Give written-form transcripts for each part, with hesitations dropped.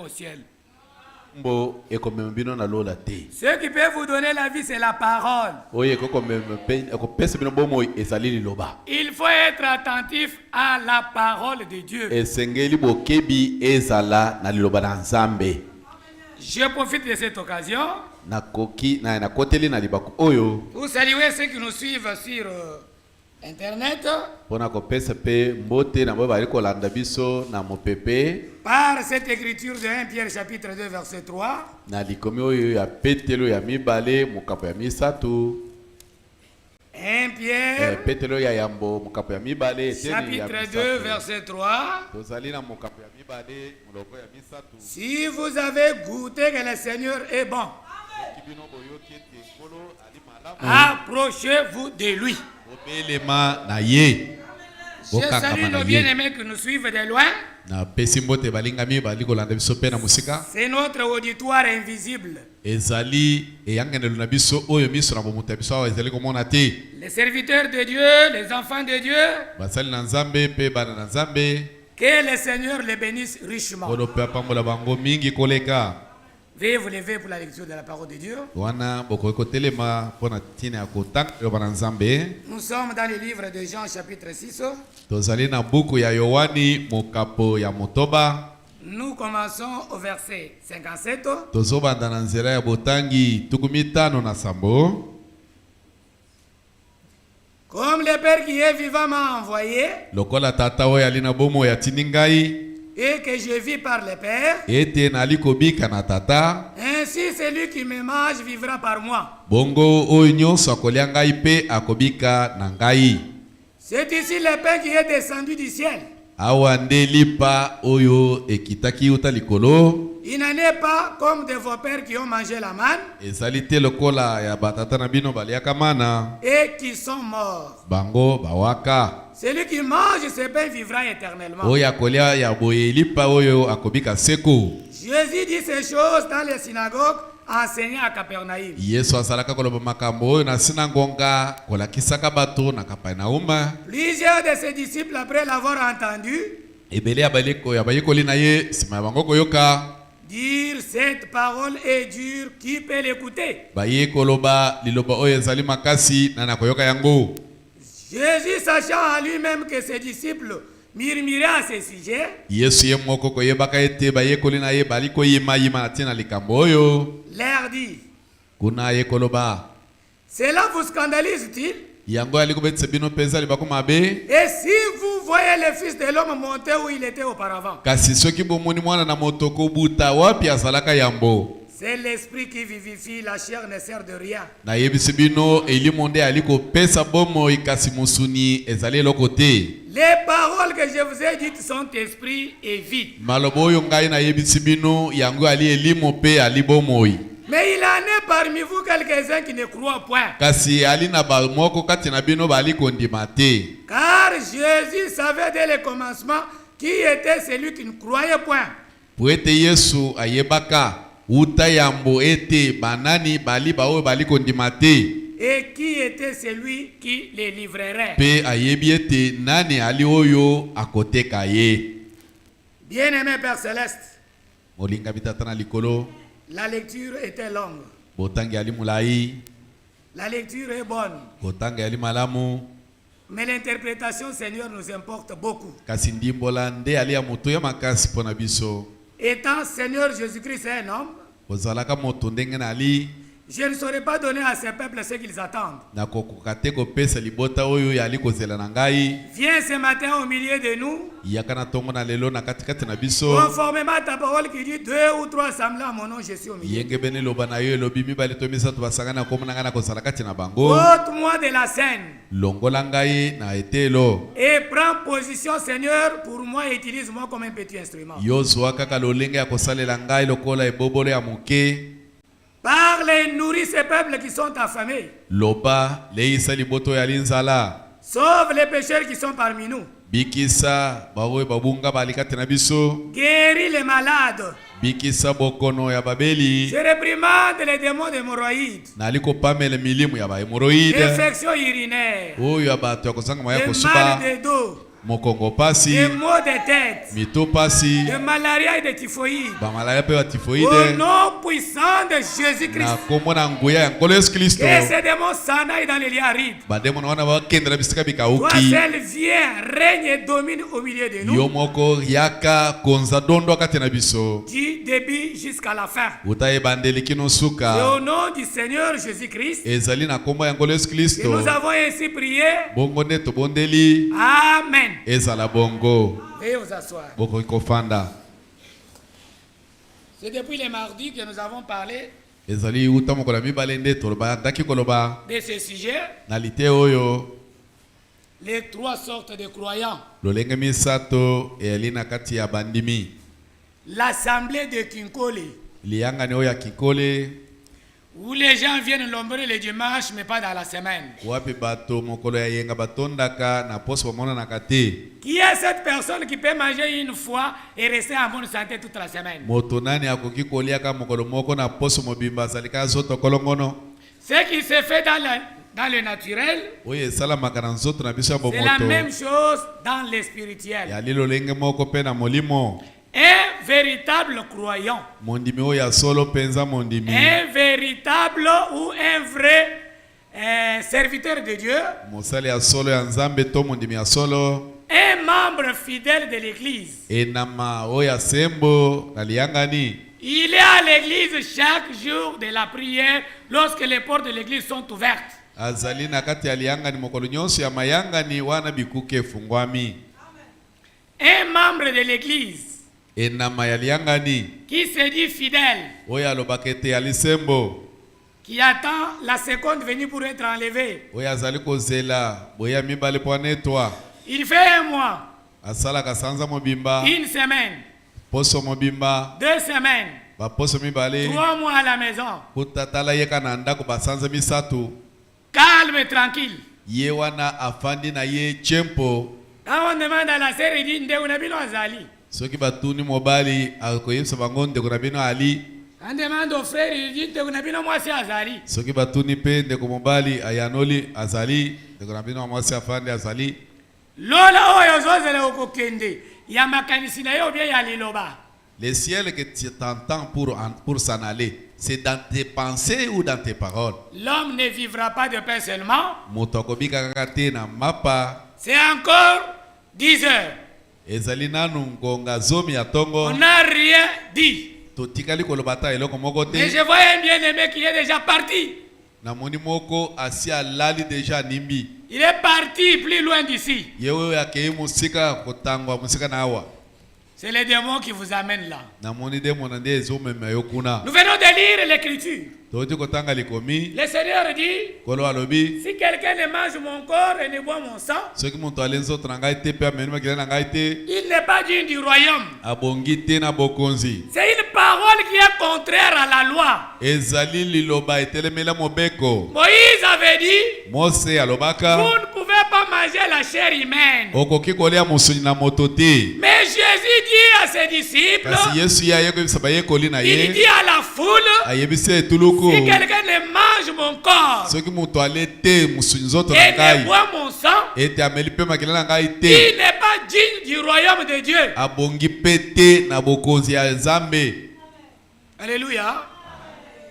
au ciel. Ce qui peut vous donner la vie, c'est la parole. Il faut être attentif à la parole de Dieu. Je profite de cette occasion pour saluer ceux qui nous suivent sur Internet par cette écriture de 1 Pierre chapitre 2 verset 3. 1 Pierre chapitre 2 verset 3. Si vous avez goûté que le Seigneur est bon, approchez-vous de lui. Je salue nos bien-aimés qui nous suivent de loin. C'est notre auditoire invisible. Les serviteurs de Dieu, les enfants de Dieu, que le Seigneur les bénisse richement. Veuillez vous lever pour la lecture de la parole de Dieu. Nous sommes dans le livre de Jean chapitre 6. Nous commençons au verset 57. Comme le Père qui est vivant m'a envoyé, et que je vis par le Père, ainsi celui qui me mange vivra par moi. C'est ici le pain qui est descendu du ciel. Il n'en est pas comme de vos pères qui ont mangé la manne et qui sont morts. Celui qui mange ce pain vivra éternellement. Jésus dit ces choses dans les synagogues, enseignant à Capernaum. Plusieurs de ses disciples, après l'avoir entendu, dire cette parole est dure, qui peut l'écouter? Jésus, sachant en lui-même que ses disciples murmuraient à ce sujet, leur dit, cela vous scandalise-t-il? Et si vous voyez le Fils de l'homme monter où il était auparavant? C'est l'esprit qui vivifie, la chair ne sert de rien. Les paroles que je vous ai dites sont esprit et vie. Mais il en est parmi vous quelques-uns qui ne croient point. Car Jésus savait dès le commencement qui était celui qui ne croyait point. Et qui était celui qui les livrerait. Bien-aimé Père Céleste, la lecture était longue. La lecture est bonne. Mais l'interprétation, Seigneur, nous importe beaucoup. Étant Seigneur Jésus-Christ est un homme, je ne saurais pas donner à ces peuples ce qu'ils attendent. Viens ce matin au milieu de nous, conformément à ta parole qui dit 2 ou 3 assemblés à mon nom, je suis au milieu. Ôte-moi de la scène et prends position, Seigneur, pour moi et utilise-moi comme un petit instrument. Parle et nourris ces peuples qui sont affamés. Sauve les pécheurs qui sont parmi nous. Guéris les malades. Je réprimande les démons d'hémorroïdes, d'infections urinaires, des mal de dos, mokongo pasi, des maux de tête, mito pasi, de malaria et de typhoïde. ba malaria pe ba typhoïde. Au nom puissant de Jésus-Christ. Na kombo na nguya ya nkolo Yesu Kristo. Que ces démons s'en aillent dans les lieux arides. Ba demona wana ba kendra bisika Toi bikauki. seul viens, règne et domine au milieu de nous. Yo moko yaka konza dondo kati na biso. Du début jusqu'à la fin. Utaye bandeli kino Et suka. au nom du Seigneur Jésus-Christ, Ezali na kombo ya nkolo Yesu que Kristo. nous avons ainsi prié. Bongo nde tobondeli. Amen. Ezala bongo. Veuillez vous asseoir. Boko kofanda. C'est depuis les mardis que nous avons parlé Ezali uta mokola mibale nde toloba ndaki koloba. de ce sujet. Na lite oyo. Les trois sortes de croyants. Lolenge misato eyali na kati ya bandimi. L'assemblée de Kinkole, Lianga ne oya kikole. où les gens viennent lombrer le dimanche, mais pas dans la semaine. Wapi bato mokolo ya yenga batondaka na poso bamona na kate. Qui est cette personne qui peut manger une fois et rester en bonne santé toute la semaine? Moto nani akoki koliaka mokolo moko na poso mobimba zalika zoto kolongono. Ce qui se fait dans le naturel, Oye sala makana nzoto na biso ya c'est la bomoto. même chose dans le spirituel. Ya lilo lenge moko pe na molimo. Un véritable croyant, Mondimi oya solo penza mondimi. un véritable ou un vrai serviteur de Dieu, Mosali ya solo ya nzambe to mondimi ya solo. un membre fidèle de l'église. Enama oya sembo na liangani. Il est à l'église chaque jour de la prière lorsque les portes de l'église sont ouvertes. Azali na kati ya liangani mokolo nyonso ya mayangani wana bikuke fungwami. Un membre de l'église Enama ya liangani. qui se dit fidèle, Oya lobakete ya lisembo. qui attend la seconde venue pour être enlevé. Oya azali kozela boya mibale po netwa. Il fait un mois, Asala kasanza mobimba. une semaine, Poso mobimba. 2 semaines, Ba poso mibale. 3 mois à la maison. Kutatala yeka na ndako basanza misatu. Calme et tranquille. Ye wana afandi na ye chempo. Quand on demande à la sœur, il dit, Nde unabino azali. Soki batuni mobali akoyebisa bango ndeko na bino ali. On demande au frère, il dit, Nde unabino mwasi azali. Soki batuni pe ndeko mobali ayanoli azali. Ndeko na bino mwasi afandi azali. Lola oyo zozele okokende. Ya makanisi na yo bien ya liloba. Le ciel que tu t'entends pour s'en aller, c'est dans tes pensées ou dans tes paroles. L'homme ne vivra pas de pain seulement. Motokobika kakate na mapa. C'est encore 10 heures. Ezali nanu ngonga zomi ya tongo. On n'a rien dit. Totikali kolobata eloko moko te. Mais je vois un bien-aimé qui est déjà parti. Na moni moko asi alali deja nimbi. Il est parti plus loin d'ici. Yewe akei musika kotangwa musika na awa. C'est les démons qui vous amènent là. Na moni demo na nde ezomema yo kuna. Nous venons de lire l'écriture. Toti kotanga likomi. Le Seigneur dit, Kolo alobi. si quelqu'un ne mange mon corps et ne boit mon sang, Soki mutu alenzo ngai te pe ameni makila na ngai te. il n'est pas digne du royaume. Abongi te na bokonzi. C'est une parole qui est contraire à la loi. Ezali liloba etelemela mobeko. Moïse avait dit, Mose alobaka. vous ne pouvez pas manger la chair humaine. Okoki kolia musuni na moto te. Mais Jésus dit à ses disciples, Kasi Yesu ya yeko bisaba yekoli na il ye. dit à la foule, Ayebise etuluku. si quelqu'un ne mange mon corps Soki mutu ale te musuni zoto et na ne ngai. boit mon sang, Ete ameli pe makila na ngai te. il n'est pas digne du royaume de Dieu. Abongi pe te na bokonzi ya Nzambe. Alléluia.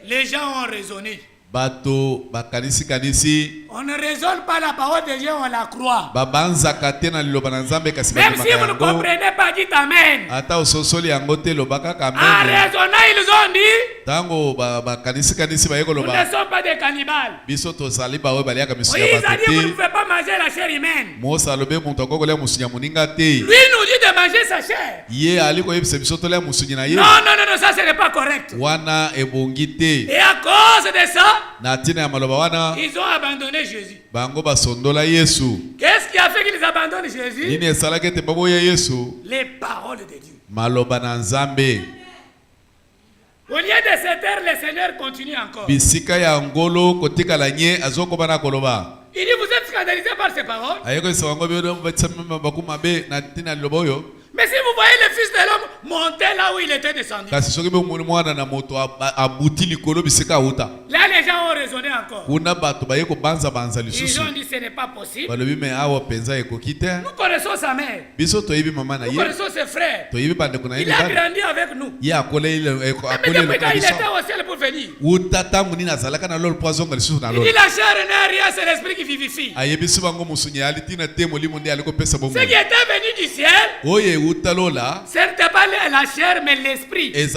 Les gens ont raisonné. Bato bakanisi kanisi. On ne raisonne pas la parole de Dieu, on la croit. Babanzaka te na liloba na Nzambe kasi Même si vous ne yango. comprenez pas, dites Amen. Ata ososoli yango te lobaka En kamene. raisonnant, ils ont dit, Tango bakanisi kanisi ba yeko nous ne loba. sommes pas des cannibales. Biso tozali bawe baliaka misu ya Moïse a bato dit, vous ne te. pouvez pas manger la chair humaine. Mose alobe mutu akokolia musuni ya moninga te. Lui nous dit de manger sa chair. Ye ali koyebisa biso tolia musuni na ye. Non, non, non, non, ça ce n'est pas correct. Wana ebongi te. Et à cause de ça, Na tina ya maloba wana ils ont abandonné Jésus. bango basondola Yesu. Qu'est-ce qui a fait qu'ils abandonnent Jésus? Nini esalaki ete baboya Yesu? Les paroles de Dieu. Maloba na Nzambe. Au lieu de se taire, le Seigneur continue encore. Bisika ya ngolo kotikala nye azokoba na koloba. Il dit, vous êtes scandalisés par ces paroles. Ayeko isawango biodo mbatisa mama bakuma be na tina liloba oyo. Mais si vous voyez le Fils de l'homme monter là où il était descendu. Là, les gens ont raisonné encore. Ils ont dit ce n'est pas possible. Nous connaissons sa mère. Nous connaissons ses frères. Il a grandi avec nous. Mais depuis quand il était au ciel pour venir. Il dit la chair n'est rien, c'est l'esprit qui vivifie. Ce qui était venu du ciel, ce n'était pas la chair mais l'esprit. C'est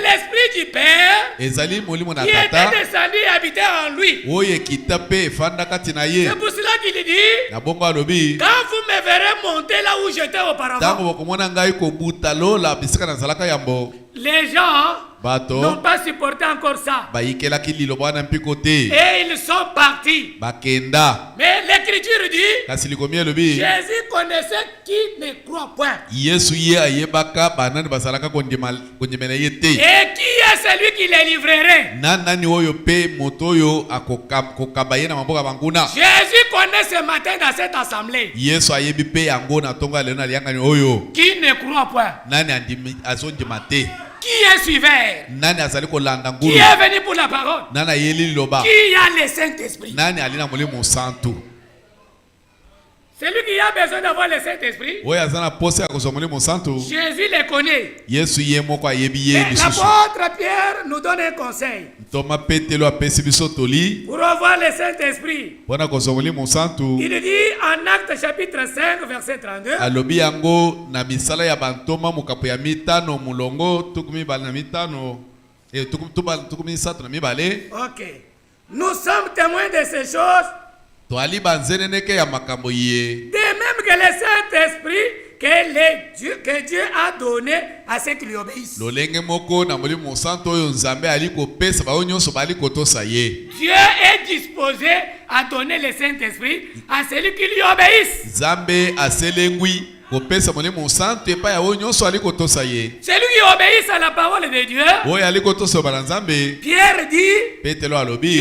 l'esprit du Père qui était descendu et habitait en lui. C'est pour cela qu'il dit, quand vous me verrez monter là où j'étais auparavant, les gens n'ont pas supporté encore ça. Et ils sont partis. Mais l'Écriture dit, Jésus connaissait qui ne croit point. Et qui est celui qui les livrerait? Jésus connaît ce matin dans cette assemblée qui ne croit point. Qui est suiveur? Qui est venu pour la parole? Qui a le Saint-Esprit? Celui qui a besoin d'avoir le Saint-Esprit, Jésus le connaît. L'apôtre Pierre nous donne un conseil pour avoir le Saint-Esprit. Il dit en Actes chapitre 5 verset 32, ok, nous sommes témoins de ces choses. De même que le Saint-Esprit que Dieu a donné à ceux qui lui obéissent. Dieu est disposé à donner le Saint-Esprit à celui qui lui obéissent. Celui qui obéit à la parole de Dieu, Pierre dit, Dieu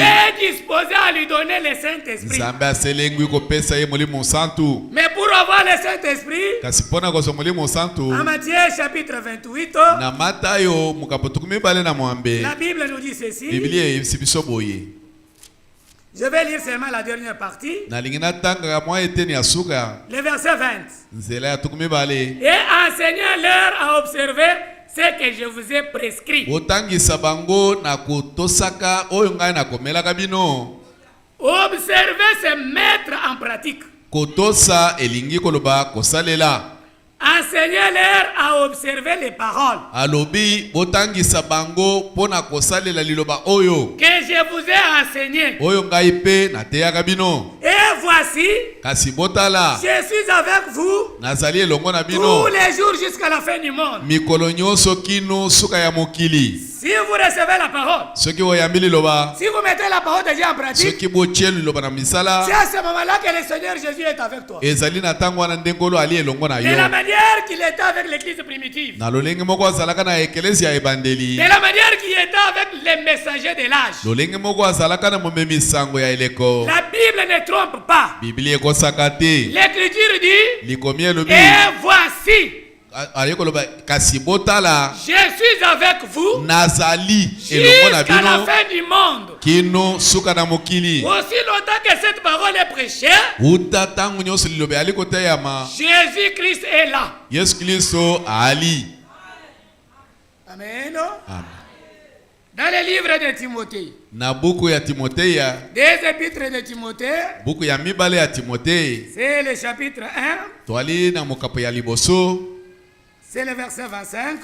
est disposé à lui donner le Saint-Esprit. Mais pour avoir le Saint-Esprit, en Matthieu chapitre 28, la Bible nous dit ceci. Je vais lire seulement la dernière partie. Le verset 20. Et enseignez-leur à observer ce que je vous ai prescrit. Observer, c'est mettre en pratique. Enseignez-leur à observer les paroles que je vous ai enseignées. Et voici, je suis avec vous tous les jours jusqu'à la fin du monde. Si vous recevez la parole, si vous mettez la parole de Dieu en pratique, c'est à ce moment-là que le Seigneur Jésus est avec toi. De la manière qu'il était avec l'église primitive. De la manière qu'il était avec les messagers de l'âge. La Bible ne trompe pas. L'Écriture dit, et voici, je suis avec vous jusqu'à la fin du monde. Aussi longtemps que cette parole est prêchée, Jésus-Christ est là. Amen. Dans le livre de Timothée, des épîtres de Timothée, c'est le chapitre 1. C'est le verset 25.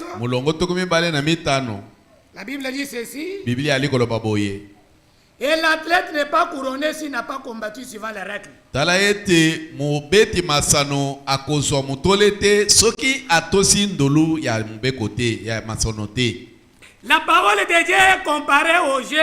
La Bible dit ceci. Et l'athlète n'est pas couronné s'il n'a pas combattu suivant les règles. La parole de Dieu est comparée au jeu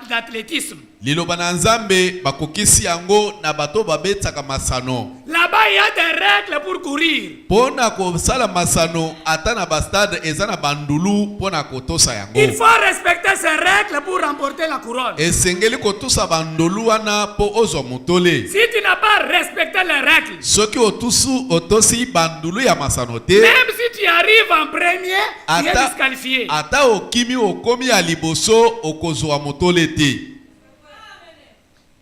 d'athlétisme. liloba na nzambe bakokisi yango na bato babetaka masano. Là-bas il y a des règles pour courir. Pona ko sala masano ata na bastade ezana bandulu pona kotosa yango. Il faut respecter ces règles pour remporter la couronne. Esengeli kotosa bandulu wana po ozo mutole. Si tu n'as pas respecté les règles, soki otosi bandulu ya masano te, même si tu arrives en premier, tu es disqualifié. Ata okimi okomi ya liboso okozwa mutole te.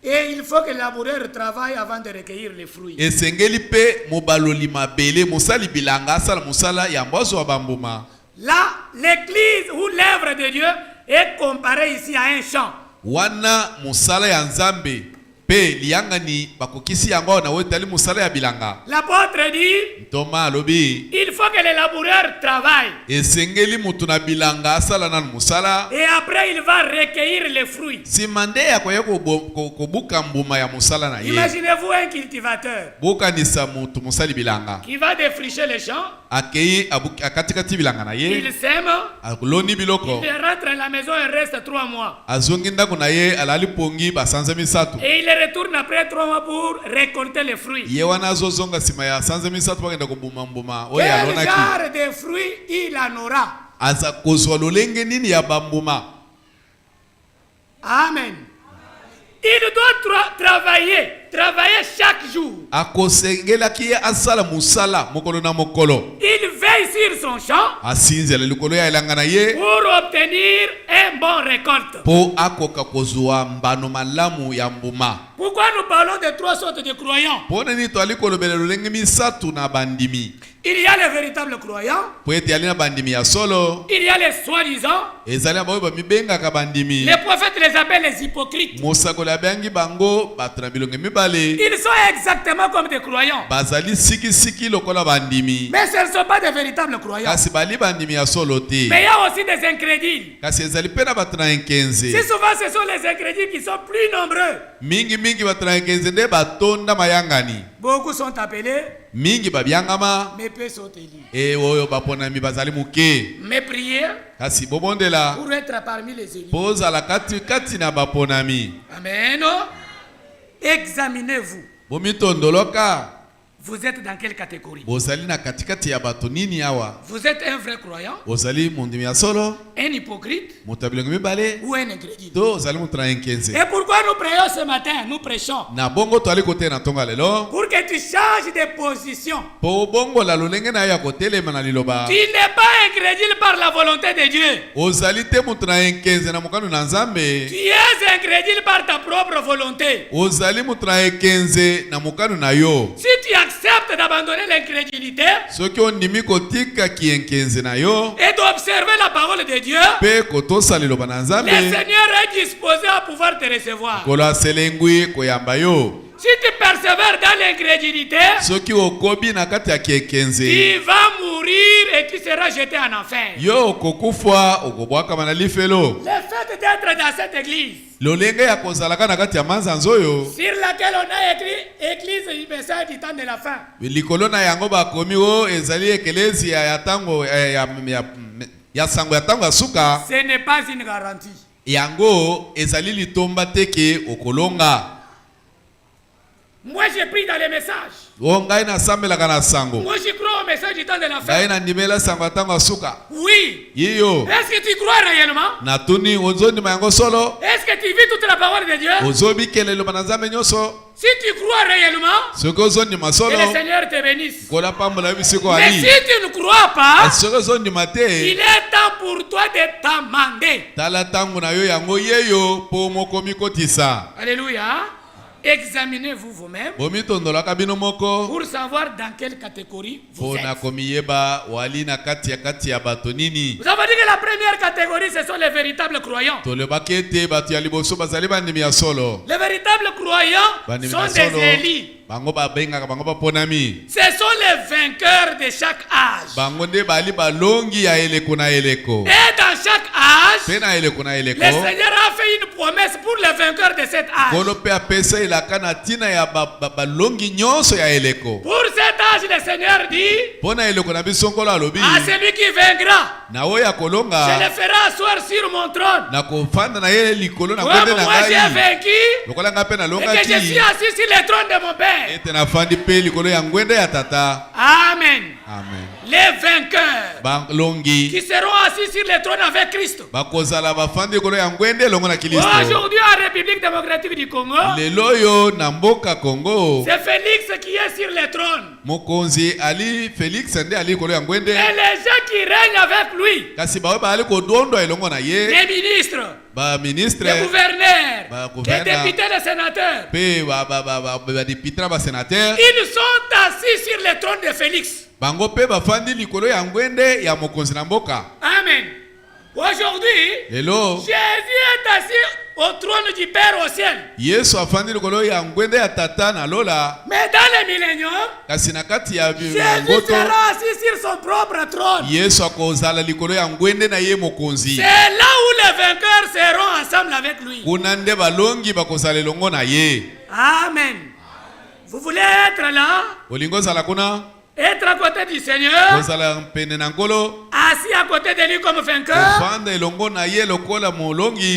Et il faut que le laboureur travaille avant de recueillir les fruits. Esengeli pe mobaloli mabele musali bilanga sala musala ya mbozo wa bambuma. Là, l'église ou l'œuvre de Dieu est comparée ici à un champ. Wana musala ya nzambe pe liangani bakokisi yango na wetali musala ya bilanga. L'apôtre dit, Thomas alobi, il faut que le laboureur travaille. Esengeli mutu na bilanga sala na musala. Et après il va recueillir les fruits. Simande ya koye kobuka mbuma ya musala na ye. Imaginez-vous un cultivateur Bokanisa mutu musali bilanga. qui va défricher les champs. Akei akatikati bilanga na ye. Il sème. Akuloni biloko. Il rentre à la maison et reste 3 mois. Azongi ndako na ye alali pongi basanze misatu. Et il retourne après 3 mois pour récolter les fruits. Ye wana azozonga sima ya sanze misatu bakenda kubuma mbuma. Quel genre de fruits il en aura? Aza kozwa lolenge nini ya bambuma. Amen. Il doit travailler chaque jour. Akosengela ki asala musala mokolo na mokolo. Il veille sur son champ Asinzela likolo ya elanga na ye pour obtenir un bon récolte. po akoka kozwa mbano malamu ya mbuma. Pourquoi nous parlons de 3 sortes de croyants? Pone ni to aliko lobele lolenge misatu na bandimi. Il y a les véritables croyants. Po ete alina bandimi ya solo. Il y a les soi-disant. Ezali ba ba mibenga ka bandimi. Les prophètes les appellent les hypocrites. Mosakolo bangi bango batuna bilonge mibale. Ils sont exactement comme des croyants. Bazali siki lokola bandimi. Mais ce ne sont pas des véritables croyants. Kasi bali bandimi ya solo te. Mais il y a aussi des incrédules. Kasi ezali pena batuna enkenze. Si souvent ce sont les incrédules qui sont plus nombreux. Mingi batuna enkenze nde batonda mayangani. Beaucoup sont appelés. Mingi babiangama. Mais peu sont élus. E oyo baponami bazali muke. Mais prier. Kasi bobondela. Pour être parmi les élus. Poza la kati na baponami. Amen. Examinez-vous. Bomitondoloka. Vous êtes dans quelle catégorie? Bozali na katikati ya bato nini awa? Vous êtes un vrai croyant? Bozali mondimi ya solo? Un hypocrite? Motabilongo mibale? Ou un incrédule? To ozali mutra enkenze. Et pourquoi nous prions ce matin? Nous prêchons. Na bongo to ali kote na tonga lelo. Pour que tu changes de position. Po bongo la lolenge na ya kotelema na liloba. Tu n'es pas incrédule par la volonté de Dieu. Ozali te mutra enkenze na mokano na Nzambe. Tu es incrédule par ta propre volonté. Ozali mutra enkenze na mokano na yo. Si tu acceptes d'abandonner l'incrédulité soki ondimi kotika ki enkenze na yo et d'observer la parole de Dieu, pe kotosa liloba na Nzambe, le Seigneur est disposé à pouvoir te recevoir. kolo aselengwi koyamba yo. Si tu persévères dans l'incrédulité, soki okobi na kati ya kiekenze, tu vas mourir et tu seras jeté en enfer. yo okokufwa okobwakama na lifelo. Le fait d'être dans cette église lolenge ya kozalaka na kati ya manzanza oyo sur laquelle on a écrit église du message du temps de la fin, likolo na yango bakomi o ezali ekelezia ya tango ya sango ya tango ya suka, ce n'est pas une garantie. yango ezali litomba teke okolonga. Moi j'ai pris dans les messages. Ngai na sambelaka na sango. Moi je crois au message du temps de la fin. Ngai na ndimela sango ya tango ya suka. Oui. Yiyo. Est-ce que tu crois réellement? Natuni ozondima yango solo. Est-ce que tu vis toute la parole de Dieu? Ozobikela liloba na Nzambe nyonso. Si tu crois réellement, soki ozondima solo, que le Seigneur te bénisse. kola pambola bisiko Mais ali. si tu ne crois pas, soki ozondima te, il est temps pour toi de t'amender. tala tango na yo yango yeyo po mokomi kotisa. Alléluia. Examinez-vous vous-même bomitondolaka bino moko pour savoir dans quelle catégorie vous pona êtes. komiyeba wali na kati ya bato nini. Vous avez dit que la première catégorie, ce sont les véritables croyants. tolobaki ete bato ya liboso bazali bandimi ya solo. Les véritables croyants sont des élus. bango babengaka bango baponami. Ce sont les vainqueurs de chaque âge. bango nde bali balongi ya eleko na eleko. Et dans chaque âge, pe na eleko na eleko, le Seigneur a fait une promesse pour les vainqueurs de cet âge. kolo pe apesa elaka na tina ya balongi nyonso ya eleko. Pour cet avantage, le Seigneur dit, à celui qui vaincra, je le ferai asseoir sur mon trône. Comme moi j'ai vaincu, et que je suis assis sur le trône de mon Père. Amen. Amen. Les vainqueurs qui seront assis sur le trône avec Christ. Aujourd'hui en République démocratique du Congo, c'est Félix qui est sur le trône. Et les gens qui règnent avec lui, les ministres, les gouverneurs, les députés, les sénateurs, ils sont assis sur le trône de Félix. Amen. Aujourd'hui, Jésus est assis au trône du Père au ciel. Mais dans le millénium, Jésus sera assis sur son propre trône. C'est là où les vainqueurs seront ensemble avec lui. Amen. Vous voulez être là? Être à côté du Seigneur, assis à côté de lui comme vainqueur,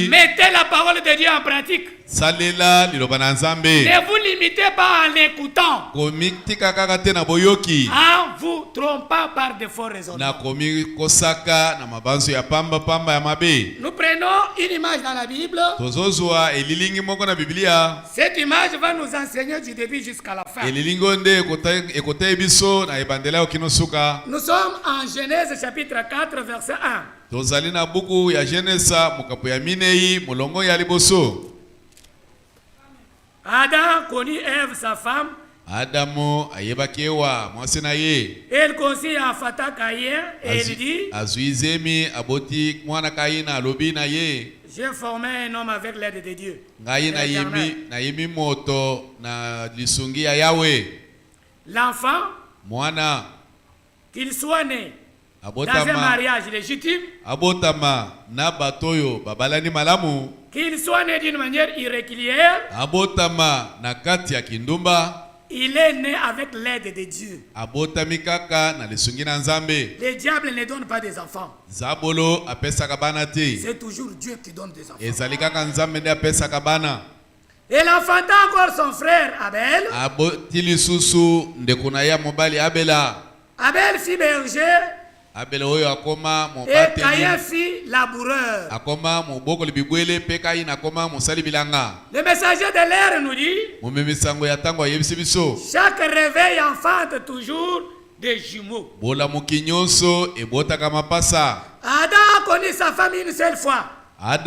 mettez la parole de Dieu en pratique. Ne vous limitez pas en l'écoutant, en vous trompant par de faux raisonnements. Nous prenons une image dans la Bible. Cette image va nous enseigner du début jusqu'à la fin. Nous sommes en Genèse chapitre 4 verset 1. Adam connut Ève sa femme. Elle conçut et enfanta Caïn et il dit, j'ai formé un homme avec l'aide de Dieu. L'enfant, qu'il soit né dans un mariage légitime, qu'il soit né d'une manière irrégulière, il est né avec l'aide de Dieu. Les diables ne donnent pas des enfants. C'est toujours Dieu qui donne des enfants. Et il enfanta encore son frère Abel. Abel fit berger. Et Caïn fit laboureur. Le messager de l'air nous dit, chaque réveil enfante toujours des jumeaux. Adam a connu sa femme une seule fois. Mais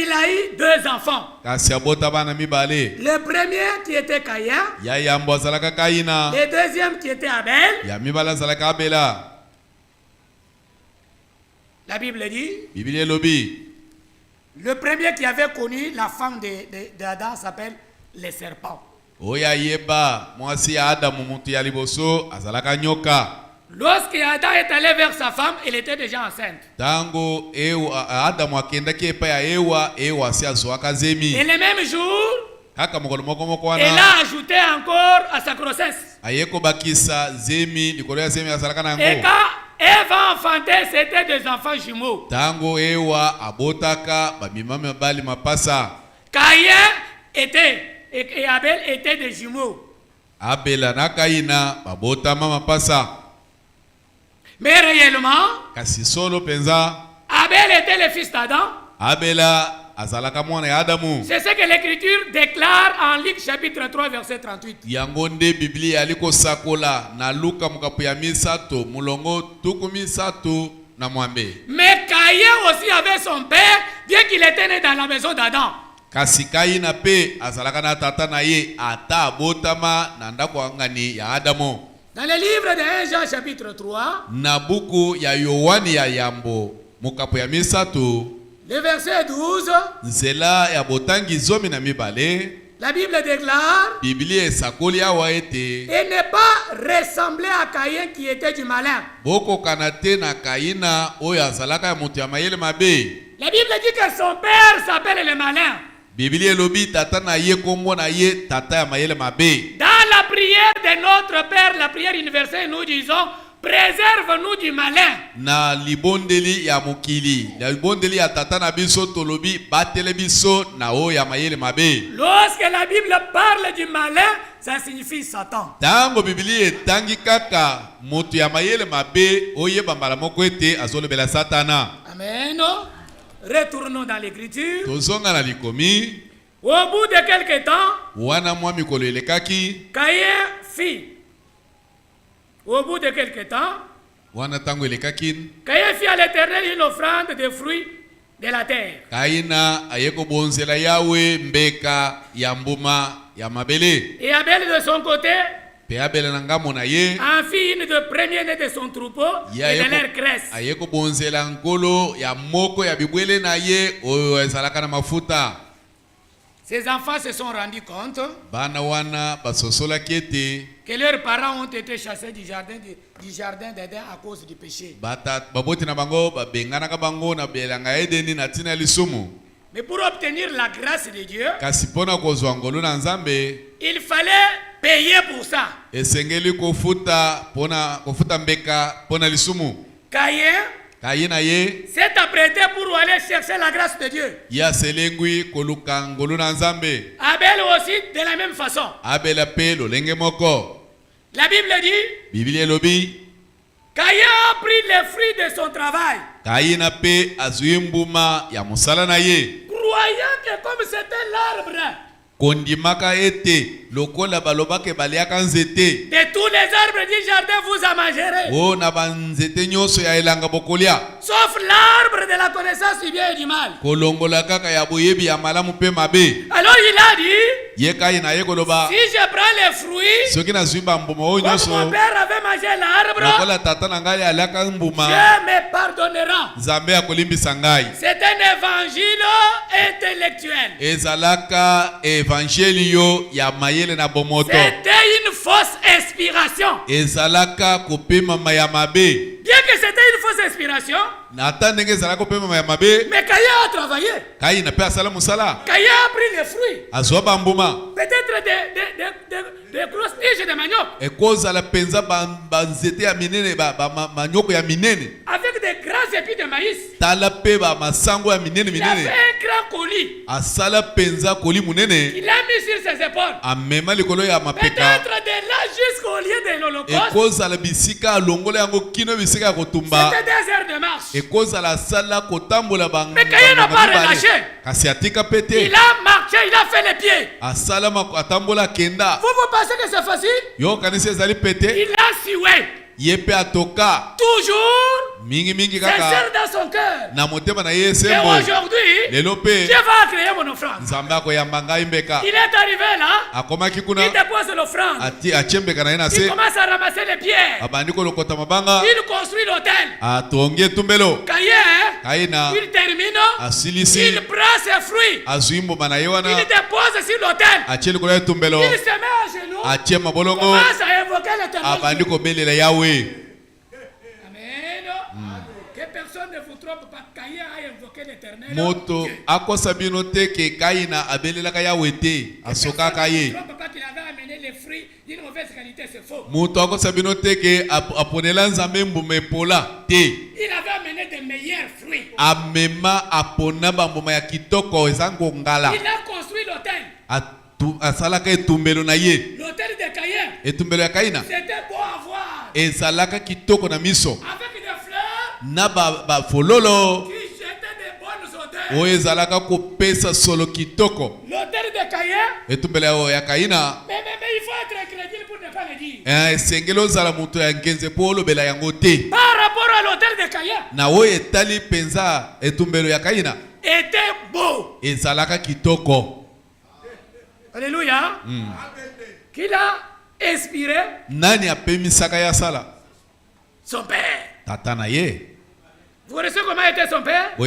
il a eu 2 enfants. Le premier qui était Caïn. Le deuxième qui était Abel. La Bible dit, le premier qui avait connu la femme d'Adam s'appelle le serpent. Lorsque Adam est allé vers sa femme, elle était déjà enceinte. Et le même jour, elle a ajouté encore à sa grossesse. Et quand Ève a enfanté, c'était des enfants jumeaux. Caïn et Abel étaient des jumeaux. Mais réellement, Abel était le fils d'Adam. C'est ce que l'Écriture déclare en Luc chapitre 3 verset 38. Mais Caïn aussi avait son père, bien qu'il était né dans la maison d'Adam. Dans le livre de 1 Jean chapitre 3, le verset 12, la Bible déclare, et n'est pas ressemblé à Caïn qui était du malin. La Bible dit que son père s'appelle le malin. la prière de notre Père, la prière universelle, nous disons préserve-nous du malin. Na libondeli ya mokili, la libondeli ya tata na biso tolobi batele biso na o ya mayele mabe. Lorsque la Bible parle du malin, ça signifie Satan. Tango Biblia etangi kaka moto ya mayele mabe oye bambala moko ete azolobela Satana. Amen. Retournons dans l'écriture. Tozonga na likomi. Au bout de quelque temps, wana mwa mikolo elekaki, Caïn fit. Au bout de quelque temps, wana tango elekaki, Caïn fit à l'Éternel une offrande de fruits de la terre. Kaina ayeko bonzela Yawe mbeka ya mbuma ya mabele. Et Abel de son côté Pe Abel nanga mona ye en fit une de premier-né de son troupeau et de leur graisse. Ayeko bonzela nkolo ya moko ya bibwele na ye oyo ezalaka na mafuta. Ses enfants se sont rendus compte Bana wana basosola kete que leurs parents ont été chassés du jardin d'Éden à cause du péché. Bata baboti na bango babengana ka bango na belanga Edeni na tina lisumu. Mais pour obtenir la grâce de Dieu, kasi pona kozwa ngolo na Nzambe, il fallait payer pour ça. Esengeli kofuta pona kofuta mbeka pona lisumu. Kaina ye s'est apprêté pour aller chercher la grâce de Dieu. Ya selengwi koluka ngolo na Nzambe. Abel aussi de la même façon. Abel ape lolenge moko. La Bible dit, Biblia lobi, Caïn a pris les fruits de son travail. Kaina pe azui mbuma ya musala na ye. Croyant que comme c'était l'arbre kondimaka ete lokola balobake baliaka nzete de tous les arbres du jardin vous en mangerez. O na banzete nyonso ya elanga bokolia, sauf l'arbre de la connaissance du bien et du mal. Kolongola kaka ya boyebi ya malamu pe mabe. Alors il a dit, ye kai na ye koloba, si je prends les fruits soki na zwimba mbuma o nyonso, comme mon père avait mangé l'arbre, lokola tata na ngai alaka mbuma, Dieu me pardonnera. Nzambe akolimbisa ngai. C'est un évangile intellectuel. Ezalaka evangelio ya mayele na bomoto. C'était une fausse inspiration. Ezalaka kopema maya mabe. Bien que c'était une fausse inspiration, mais Caïn a travaillé. Caïn a pris les fruits. Peut-être des grosses tiges de manioc. Avec des grands épis de maïs. Il a fait un grand colis. Il a mis sur ses épaules. Peut-être de là jusqu'au lieu de l'Holocauste. C'était 2 heures de marche. Mais Caïn n'a pas relâché. Il a marché, il a fait les pieds. Vous pensez que c'est facile? Il a sué. Toujours sincère dans son cœur. Et aujourd'hui, Dieu va créer mon offrande. Il est arrivé là. Il dépose l'offrande. Il commence à ramasser les pierres. Il construit l'autel. Caïn, il termine. Il prend ses fruits. Il dépose sur l'autel. Il se met à genoux. Commence à invoquer l'Éternel. Personne ne vous trompe pas. Caïn a invoqué l'Éternel. Moto akosabino te ke Kaina abelelaka Yawe te asokaka ye. Ne trompe pas qu'il avait amené les fruits d'une mauvaise qualité, c'est faux. Moto akosabino te ke aponela Nzambe mbuma epola te. Il avait amené des meilleurs fruits. Amema apona bambuma ya kitoko ezango ngala. Il a construit l'autel. Asalaka etumbelo na ye. L'autel de Caïn. Etumbelo ya Kaina. C'était beau à voir. Ezalaka kitoko na miso. Avec des fleurs. Na ba fololo. Qui jetaient des bonnes odeurs. O ezalaka kopesa solo kitoko. L'autel de Caïn. Etumbelo ya Kaina. Mais il faut être crédible pour ne pas le dire. Sengelo zala muto ya ngenze polo bela yango te. Par rapport à l'autel de Caïn. Na o etali penza etumbelo ya Kaina. Était beau. Ezalaka kitoko. Alléluia. Qui l'a inspiré? Nani apemisaka ya sala? Son père. Tata na ye. Vous connaissez comment était son père? La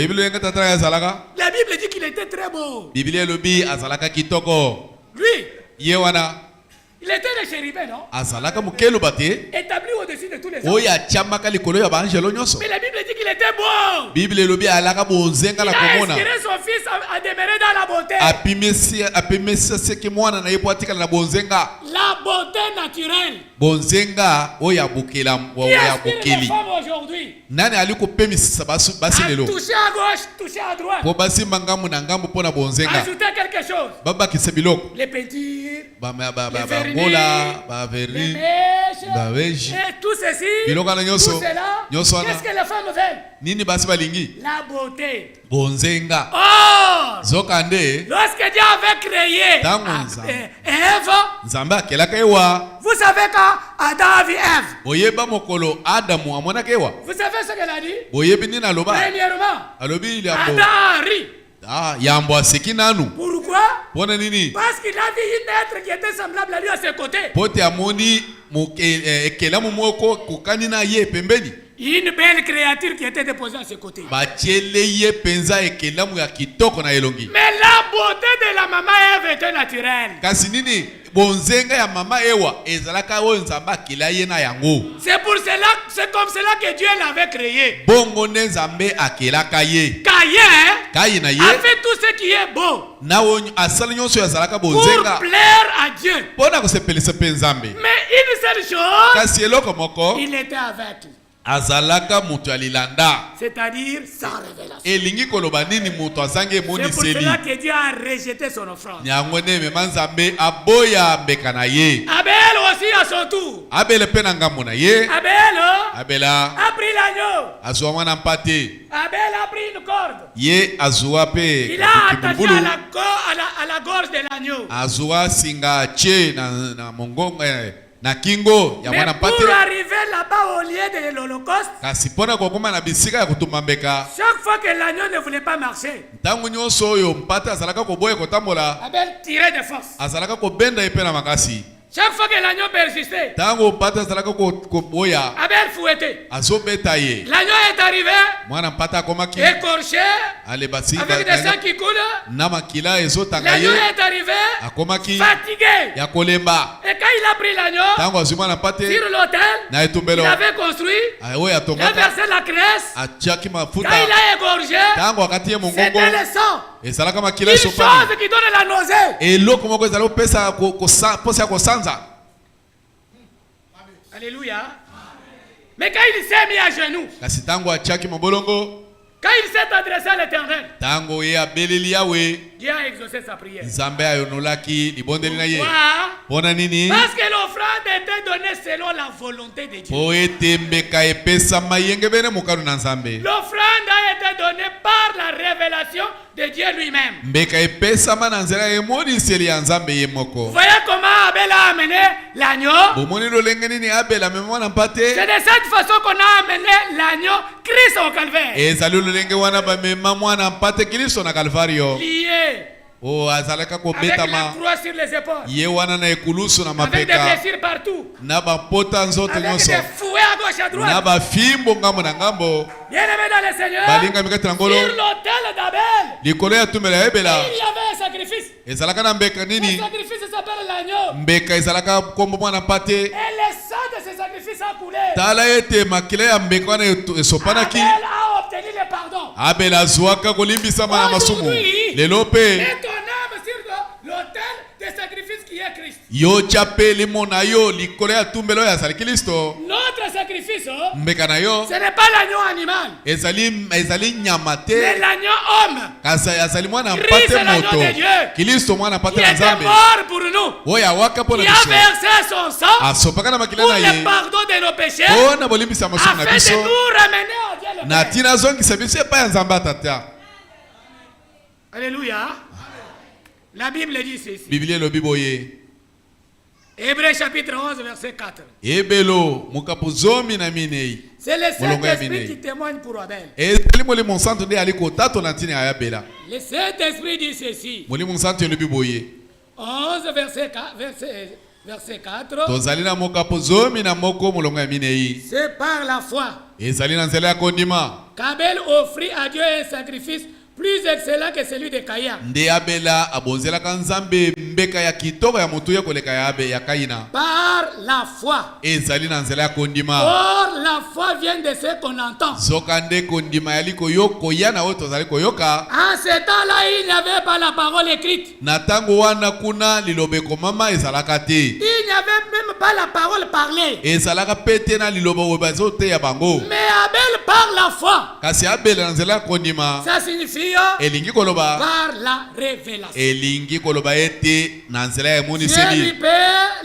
Bible dit qu'il était très beau. Biblia lobi azalaka kitoko. Lui. Yewana. Il était le chérubin, non? Azalaka mukelo bate. Établi au-dessus de tous les hommes. Oya chamaka likolo ya banjelo nyoso. Mais la Bible dit qu'il était beau. Bible lobi alaka bonzenga la komona. Il a inspiré son fils à demeurer dans la beauté. Apimesi seki mwana na yepo atika na bonzenga. La beauté naturelle. Bonzenga oya bukela oya bukeli. Aujourd'hui. Nani aliko pemisa basi lelo. Toucher à gauche, toucher à droite. Po basi mangamu na ngambu pona bonzenga. Ajouter quelque chose. Baba kisebiloko. Les peintures. Bola, vernis, beige. Et tout ceci. Tout cela. Qu'est-ce que les femmes veulent? Nini basi balingi. La beauté. Bonzenga. Oh! Zokande. Lorsque Dieu avait créé Ève. Nzamba kelaka ewa. Vous savez quand Adam a vu Ève. Boyeba mokolo Adamu amonaka ewa. Vous savez ce qu'elle a dit? Boyebi nini aloba. Premièrement. Alobi liambo. Adam a ri. Yambo aseki nanu. Pourquoi? Pona nini? Parce qu'il a vu une être qui était semblable à lui à ses côtés. Pote amoni ekelamu moko kokani na ye pembeni. Une belle créature qui était déposée à ses côtés. Bachele ye penza ekelamu ya kitoko na elongi. Mais la beauté de la maman Ève était naturelle. Kasi nini? Bonzenga ya mama Ewa ezalaka o nzamba kila ye na yango. C'est pour cela, c'est comme cela que Dieu l'avait créé. Bongo ne nzambe akelaka ye. Caïn a fait tout ce qui est beau. Na wonyo asala nyonso ya zalaka bonzenga. Pour plaire à Dieu. Pona ko sepelisa penzambe. Mais une seule chose. Kasi eloko moko. Il était aveugle. Azalaka mutu alilanda. C'est-à-dire sans révélation. Elingi koloba nini mutu azange moni seli. C'est pour cela que Dieu a rejeté son offrande. Nyango ne me manzambe aboya mbekana ye. Abel aussi à son tour. Abel pe na ngambo na ye. Abel a pris l'agneau. Azwa mwana mpate. Abel a pris une corde. Ye azwa pe. Il a attaché à la gorge de l'agneau. Azwa singa che na mongongo na kingo ya mwana mpate. Pour arriver là-bas au lieu de l'Holocauste, kasi pona kokoma na bisika ya kutumba mbeka. chaque fois que l'agneau ne voulait pas marcher, ntango nyonso oyo mpate azalaka koboya kotambola. Abel tirait de force. Azalaka kobenda ye pe na makasi. Chaque fois que l'agneau persistait, tango mpate azalaka koboya. Abel fouettait. Azobeta ye. L'agneau est arrivé. Mwana mpate akomaki. Écorché. Ale basi. Avec des sangs qui coulent. Na makila ezotanga ye. L'agneau est arrivé. Akomaki. Fatigué. Ya kolemba. Et quand il a pris l'agneau. Tango azuma na mpate. Sur l'autel. Na etumbelo. Il avait construit. Ayo ya tonga. Il a versé la graisse. Atiaki mafuta. Quand il a égorgé. Tango akati ye mongongo. C'était le sang. Ezalaka makila esopani. Une chose qui donne la nausée. Eloko moko ezala opesa posa kosanza. Alléluia. Mais quand il s'est mis à genoux, quand il s'est adressé à l'Éternel, Dieu a exaucé sa prière. Pourquoi? Parce que l'offrande était donnée selon la volonté de Dieu. L'offrande a été donnée par la révélation de Dieu lui-même. Vous voyez comment Abel a amené l'agneau? C'est de cette façon qu'on a amené l'agneau Christ au calvaire. Lié. Avec la croix sur les épaules. Avec des blessures partout. Avec des fouets à gauche à droite. Bien-aimé dans le Seigneur, sur l'autel d'Abel, il y avait un sacrifice. Le sacrifice s'appelle l'agneau. Et le sang de ce sacrifice a coulé. Abel a obtenu le pardon. Aujourd'hui, mets ton âme sur l'autel de sacrifice qui est Christ. Notre sacrifice, ce n'est pas l'agneau animal, mais l'agneau homme. Christ est l'agneau de Dieu. Il était mort pour nous. Il a versé son sang pour le pardon de nos péchés, afin de nous ramener à Dieu le Père. Alléluia. La Bible dit ceci. Hébreux chapitre 11 verset 4. C'est le Saint-Esprit qui témoigne pour Abel. Le Saint-Esprit dit ceci. 11 verset 4. C'est par la foi qu'Abel offrit à Dieu un sacrifice plus excellent que celui de Caïn. Nde Abela abonzelaka Nzambe mbeka ya kitoko ya mutu ya koleka ya Kaina. Par la foi. Ezali na nzela ya kondima. Or la foi vient de ce qu'on entend. Zokande kondima yali koyoko yana oto zali koyoka. En ce temps-là, il n'y avait pas la parole écrite. Na tango wana kuna lilobeko mama ezalaka te. Il n'y avait même pas la parole parlée. Ezalaka pete na lilobo webazo te ya bango. Mais Abel par la foi. Kasi Abel na nzela ya kondima. Ça signifie Elingi koloba. par la révélation. Elingi koloba ete na nzela ya moniseli.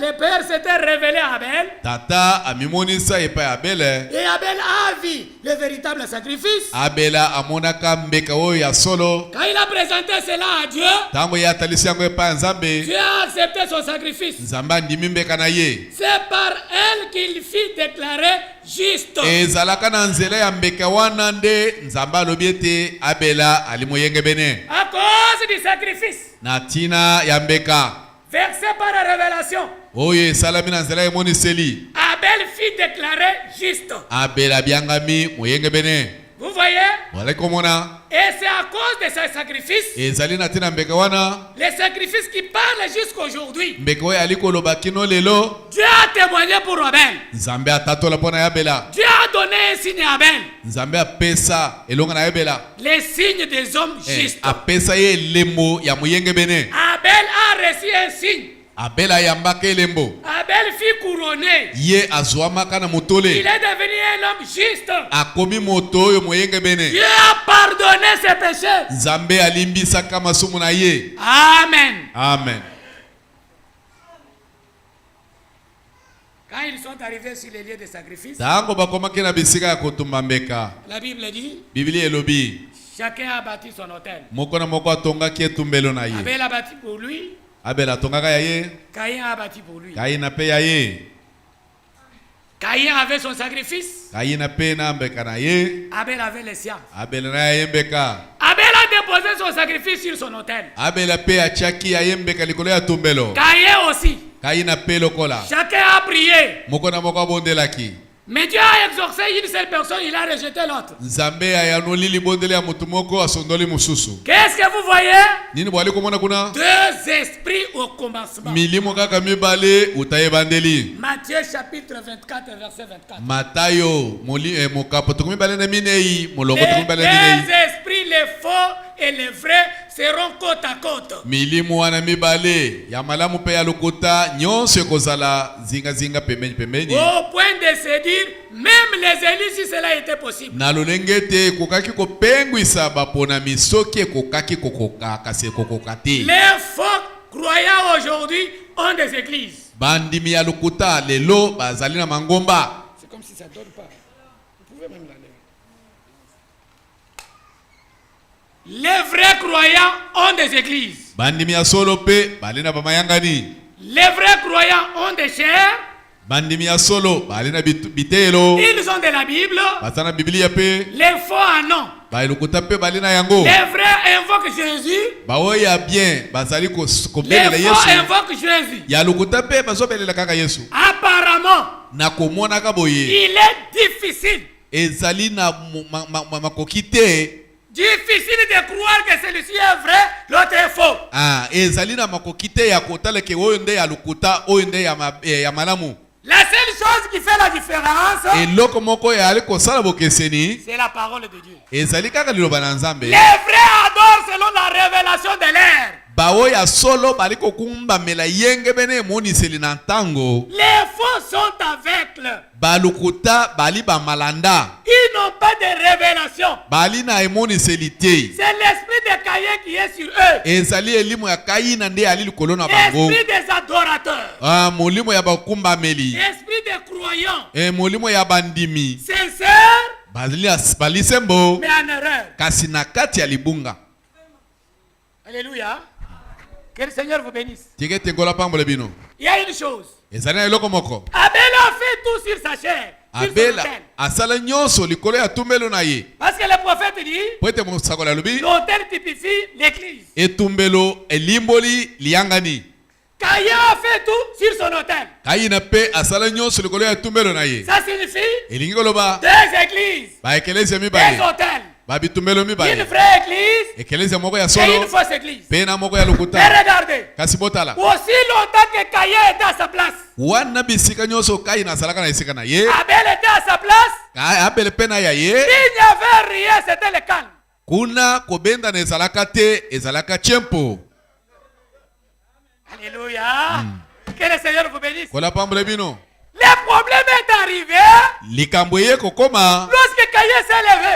Le père s'était révélé à Abel. Tata amimonisa epa Abel. Et Abel a vu le véritable sacrifice. Abela amonaka mbeka oyo ya solo. Quand il a présenté cela à Dieu, Tango ya talisi yango epa Nzambe. Dieu a accepté son sacrifice. Nzambe andimi mbeka na ye. C'est par elle qu'il fit déclarer juste. Ezalaka na nzela ya mbeka wana nde Nzambe alobi ete Abela ali moyenge bene. À cause du sacrifice. Na tina ya mbeka. Versé par la révélation. Oye esalami na nzela ya moniseli. Abel fit déclarer juste. Abela biangami moyenge bene. Vous voyez? Wala komona. Et c'est à cause de ce sacrifice. Ezali na tina mbeka wana. Les sacrifices qui parlent jusqu'aujourd'hui. Mbeka oyo ali koloba kino lelo. Dieu a témoigné pour Abel. Nzambe atatola pona ya Abela. Dieu a donné un signe à Abel. Nzambe apesa elonga na Abela. Les signes des hommes justes. Apesa ye lembo ya moyenge bene. Abel a reçu un signe. Abela yambaka elembo. Abel fut couronné. Ye azwamaka na motole. Il est devenu un homme juste. Akomi moto oyo moyenge bene. Dieu a pardonné ses péchés. Nzambe alimbisaka masumu na ye. Amen. Amen. Quand ils sont arrivés sur les lieux de sacrifice, Tango bakomaki na bisika ya kotumba mbeka. la Bible dit, Biblia elobi. chacun a bâti son autel. Moko na moko atongaki etumbelo na ye. Abel a bâti pour lui. Abel atongaka ya ye. Caïn a bâti pour lui. Kaina pe ya ye. Caïn avait son sacrifice. Kaina pe na mbeka na ye. Abel avait les siens. Abel na ye mbeka. Abel a déposé son sacrifice sur son autel. Abel pe achaki ya ye mbeka likolo ya tumbelo. Caïn aussi. Kaina pe lokola. Chacun a prié. Moko na moko abondelaki. Mais Dieu a exorcé une seule personne, il a rejeté l'autre. Nzambe ayanoli libondele ya mutu moko asondoli mususu. Qu'est-ce que vous voyez? Nini bwali komona kuna? Deux esprits au commencement. Milimo kaka mibale utayebandeli. Matthieu chapitre 24 verset 24. Matayo mokapo tukumi bale na minei molongo Les tukumi bale na minei. deux esprits, les faux et les vrais, seront côte à côte. Milimo wana mibale ya malamu pe ya lokuta nyonso ekozala zinga zinga pembeni pembeni. Au point de se dire, même les élus si cela était possible. Na lolenge te kokaki kopengwisa bapona misoki kokaki kokoka kasi kokoka te. Les faux croyants aujourd'hui ont des églises. Bandimi ya lokuta lelo bazali na mangomba. C'est comme si ça ne donne pas. Vous pouvez même l'enlever. Les vrais croyants ont des églises. Bandimi ya solo pe balina bamayangani. Les vrais croyants ont des chairs. Bandimi ya solo balina bitelo. Ils ont de la Bible. Basana Biblia pe. Les faux en ont. Ba lokuta pe balina yango. Les vrais invoquent Jésus. Ba oya bien bazali ko Les belela faux Yesu. invoquent Jésus. Ya lokuta pe bazo belela kaka Yesu. Apparemment, Na komona ka boye. il est difficile. Ezali na makokite. Difficile de croire que celui-ci est vrai, l'autre est faux. Ah, ezali na makokite ya kotala ke oyo nde ya lokuta, oyo nde ya malamu. La seule chose qui fait la différence, Eloko moko ya ali kosala bokeseni. c'est la parole de Dieu. Ezali kaka liloba na Nzambe. Les vrais adorent selon la révélation de l'air. Bawo ya solo bali kokumba mela yenge bene moniseli na ntango. Les faux sont aveugles. Balukuta bali ba malanda. Ils n'ont pas de révélation. Bali na emoniseli te. C'est l'esprit de Caïn qui est sur eux. Ezali elimu ya Kaina nde ali likolo na bango. L'esprit des adorateurs. Ah, molimo ya bakumba meli. L'esprit des croyants. Molimo ya bandimi. Sincères, Bali sembo. mais en erreur. Kasi na kati ya libunga. Alléluia. Que le Seigneur vous bénisse. Tike tengola pambole bino. Il y a une chose. Ezali na eloko moko. Abel a fait tout sur sa chair. Sur son Abela autel. asala nyonso likolo ya tumbelo na ye. Parce que le prophète dit, Poete mosakola lobi. l'autel typifie l'église. Etumbelo elimboli liangani. Caïn a fait tout sur son autel. Kaina pe asala nyonso likolo ya tumbelo na ye. Ça signifie Elingi koloba deux églises, ba ekelezi deux mibale. hôtels. Une vraie église et une fausse église. Mais regardez, aussi longtemps que Caïn était à sa place, Abel était à sa place, s'il n'y avait rien, c'était le calme. Alléluia. Que le Seigneur vous bénisse. Le problème est arrivé lorsque Caïn s'est levé.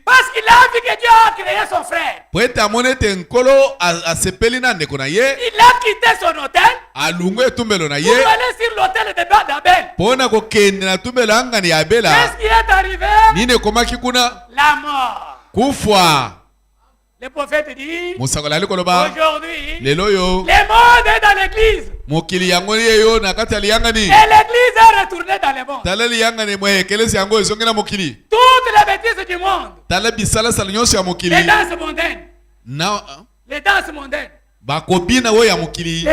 Parce qu'il a vu que Dieu a créé son frère. Il a quitté son hôtel pour aller sur l'hôtel d'Abel. Qu'est-ce qui est arrivé? La mort. Le prophète dit, aujourd'hui, le monde est dans l'église. Et l'église est retournée dans le monde. Toutes les bêtises du monde. Les danses mondaines. Les danses mondaines. Les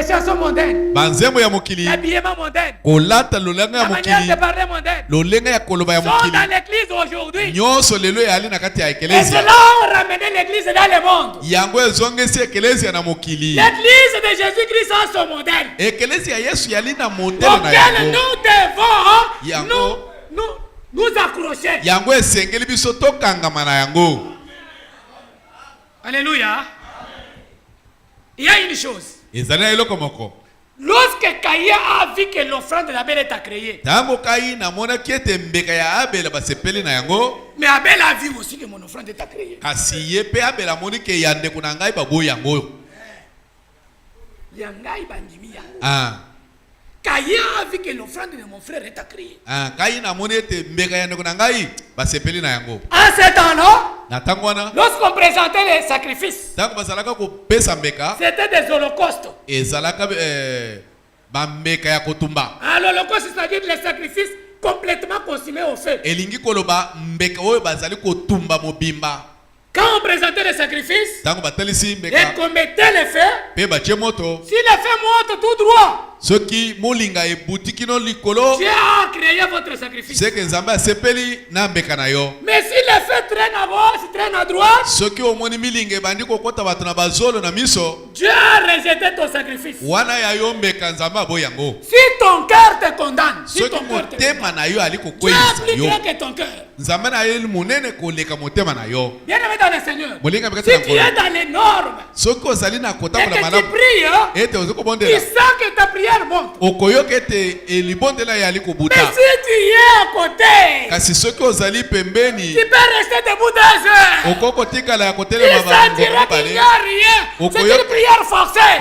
chansons mondaines. L'habillement mondain. La manière de parler mondaine. Sont dans l'église aujourd'hui. Et cela a ramené l'église dans le monde. L'église de Jésus-Christ a son modèle. Auquel nous devons nous accrocher. Alléluia. Il y a une chose. Lorsque Caïn a vu que l'offrande d'Abel est à créer, mais Abel a vu aussi que mon offrande est à créer. Caïn a vu que l'offrande de mon frère est à créer. En ce temps-là, lorsqu'on présentait les sacrifices, c'était des holocaustes. L'holocauste, c'est-à-dire les sacrifices complètement consumés au feu. Quand on présentait les sacrifices et qu'on mettait le feu, si le feu monte tout droit, Dieu a créé votre sacrifice. Mais si le feu traîne à gauche, traîne à droite, Dieu a rejeté ton sacrifice. Si ton cœur te condamne, si ton cœur te condamne, Dieu est plus grand que ton cœur. Bien aimé dans le Seigneur, si tu es dans les normes et que tu pries, tu sens que ta prière monte. Mais si tu es à côté, tu peux rester debout 2 heures. Tu sentiras qu'il n'y a rien. C'est une prière forcée.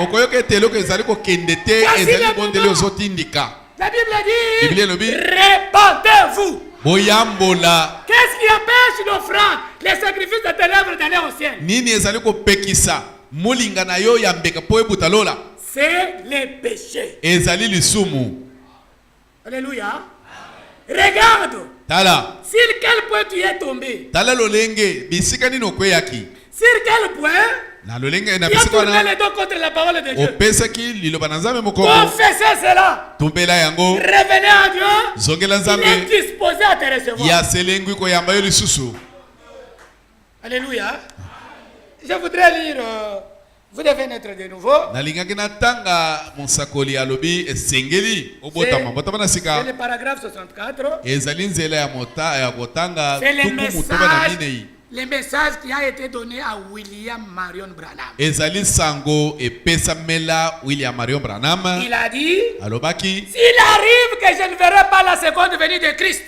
La Bible dit, répandez-vous. Qu'est-ce qui empêche l'offrande, les sacrifices de tes lèvres d'aller au ciel? C'est les péchés. Alléluia. Regarde. Sur quel point tu es tombé? Sur quel point tu as tourné les dos contre la parole de Dieu? Confessez cela. Revenez à Dieu. Il est disposé à te recevoir. Alléluia. Je voudrais lire... Vous devez naître de nouveau. C'est le paragraphe 64. C'est le message qui a été donné à William Marion Branham. Il a dit, s'il arrive que je ne verrai pas la seconde venue de Christ,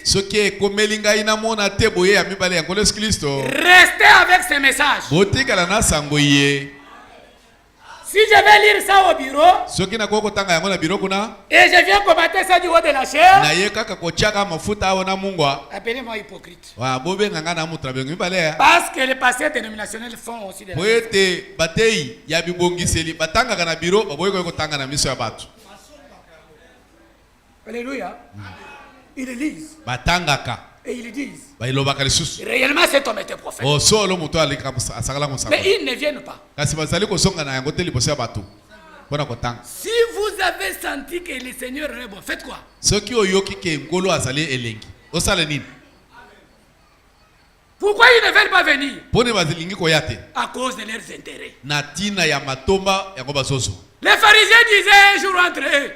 restez avec ce message. Si je vais lire ça au bureau, et je viens commenter ça du haut de la chair, appelez-moi hypocrite. Parce que les pasteurs dénominationnels font aussi des Alléluia. Ils lisent. Et ils disent, réellement cet homme était prophète. Mais ils ne viennent pas. Si vous avez senti que le Seigneur est bon, faites quoi? Pourquoi ils ne veulent pas venir? Pone bazilingi koyate. À cause de leurs intérêts. Natina ya matomba ya basoso. Les pharisiens disaient un jour entre eux.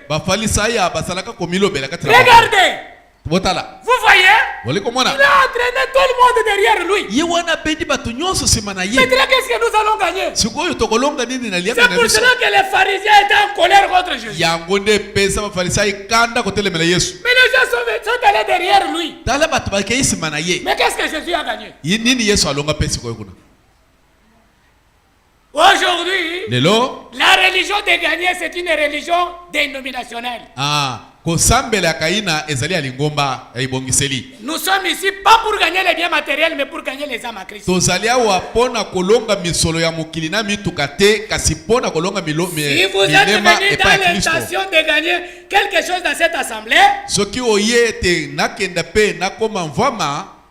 Regardez. Vous voyez? Il a entraîné tout le monde derrière lui. Maintenant, qu'est-ce que nous allons gagner? C'est pour cela que les pharisiens étaient en colère contre Jésus. Mais les gens sont allés derrière lui. Mais qu'est-ce que Jésus a gagné? Aujourd'hui, la religion de gagner, c'est une religion dénominationnelle. Nous sommes ici pas pour gagner les biens matériels, mais pour gagner les âmes à Christ. Si vous êtes venu dans l'intention de gagner quelque chose dans cette assemblée,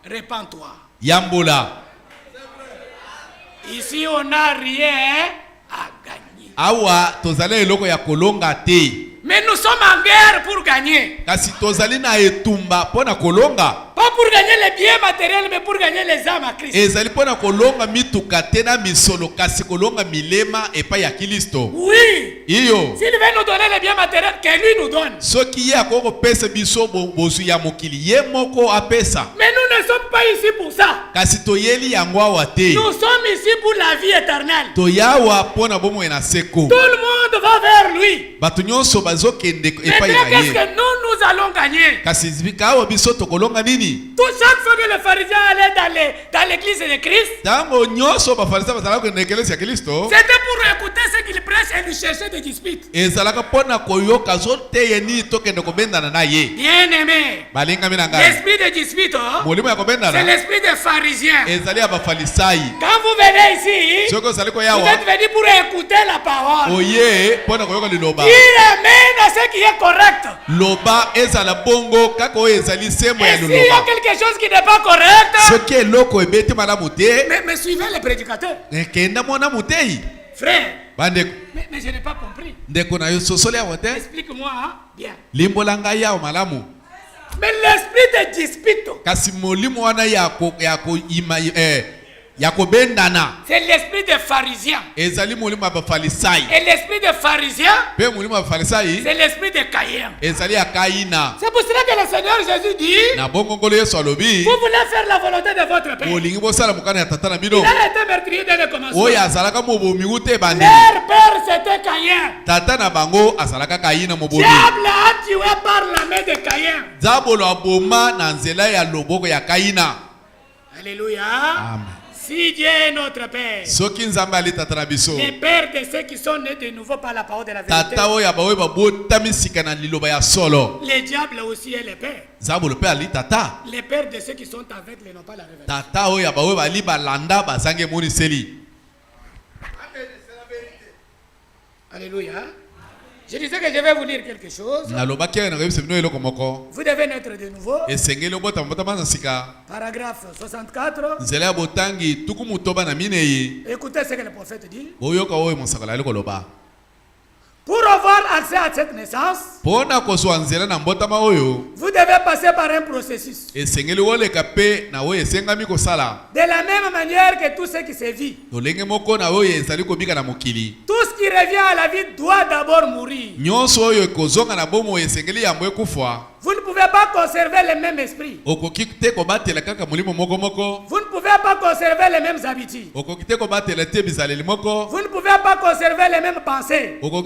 répands-toi. Ici, on n'a rien à gagner. Mais nous sommes en guerre pour gagner. Pas pour gagner les biens matériels, mais pour gagner les âmes à Christ. Oui. S'il veut nous donner les biens matériels, que lui nous donne. Mais nous ne sommes pas ici pour ça. Nous sommes ici pour la vie éternelle. Tout le monde va vers lui. Maintenant, qu'est-ce que nous allons gagner? Tout chaque fois que les pharisiens allaient dans l'église de Christ, c'était pour écouter ce qu'il prêche et lui chercher des disputes. Bien aimé, l'esprit de dispute, c'est l'esprit des pharisiens. Quand vous venez ici, vous êtes venus pour écouter la parole. Il amène à ce qui est correct. Et s'il y a quelque chose qui n'est pas correct, mais suivez le prédicateur. Frère, mais je n'ai pas compris. Explique-moi bien. Mais l'esprit de dispute, c'est l'esprit des pharisiens. Et l'esprit des pharisiens, c'est l'esprit de Caïn. C'est pour cela que le Seigneur Jésus dit, vous voulez faire la volonté de votre Père. Il a été meurtrier dès le commencement. Leur père c'était Caïn. Diable a tué par la main de Caïn. Alléluia. Amen. Si Dieu est notre Père, le Père de ceux qui sont nés de nouveau par la parole de la vérité, le diable aussi est le Père. Le Père de ceux qui sont aveugles et n'ont pas la révélation. Alléluia. Je disais que je vais vous lire quelque chose. Vous devez naître de nouveau. Paragraphe 64. Écoutez ce que le prophète dit. Pour avoir accès à cette naissance, vous devez passer par un processus. De la même manière que tout ce qui se vit, tout ce qui revient à la vie doit d'abord mourir. Vous ne pouvez pas conserver le même esprit. Vous ne pouvez pas conserver les mêmes habitudes. Vous ne pouvez pas conserver les mêmes pensées. Vous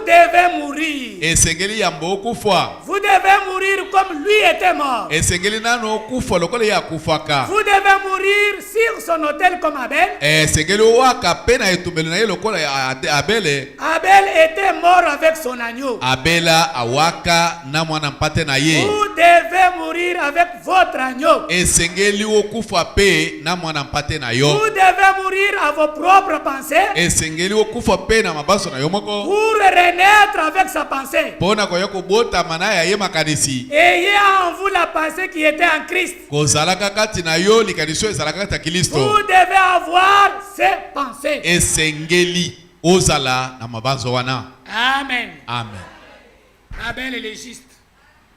devez mourir. Vous devez mourir comme lui était mort. Vous devez mourir sur son autel comme Abel. Abel était mort avec son agneau. Vous devez mourir avec votre agneau. Vous devez mourir à vos propres pensées pour renaître avec sa pensée. Ayez en vous la pensée qui était en Christ. Vous devez avoir ces pensées. Amen. Amen. Abel est légiste.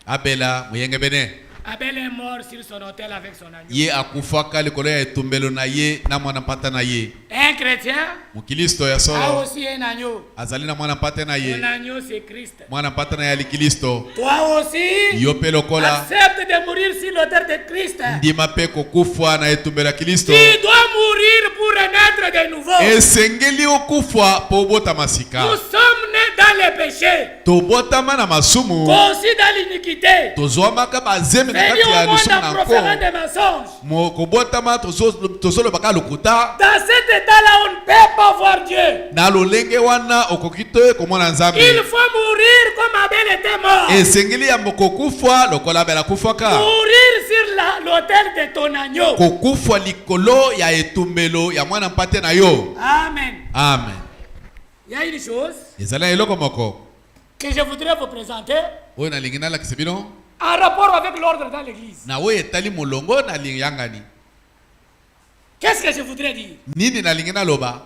Abela muyenge bene. Abel est mort sur son autel avec son agneau. Ye akufaka likolo ya etumbelo na ye na mwana mpata na ye. Un chrétien Mukilisto ya solo a aussi un agneau. azali na mwana mpata na ye. Son agneau c'est Christ. Mwana mpata na ye alikilisto. Toi aussi Yo pe lokola accepte de mourir sur l'autel de Christ. ndima pe kokufwa na etumbelo ya Kristo. Tu dois mourir pour renaître de nouveau. Esengeli okufwa po bota masika. Nous sommes nés dans les péchés. Tobotama na masumu. Conçus dans l'iniquité. Tozwamaka bazeme na kati ya lisumu na nko. Mo kobotama tozolo baka lokuta. Dans cet état-là, on ne peut pas voir Dieu. Na lolenge wana okokito komona nzambe. Il faut mourir comme Abel était mort. Esengeli ya mokokufwa lokola Abel akufwaka. Mourir sur l'autel de ton agneau. Kokufwa likolo ya etumbelo ya mwana mpate na yo. Amen. Amen. Il y a une chose Ezala eloko moko que je voudrais vous présenter oyo nalingi nalakisa bino en rapport avec l'ordre dans l'église. na oyo etali molongo na liyangani. Qu'est-ce que je voudrais dire? Nini nalingi naloba?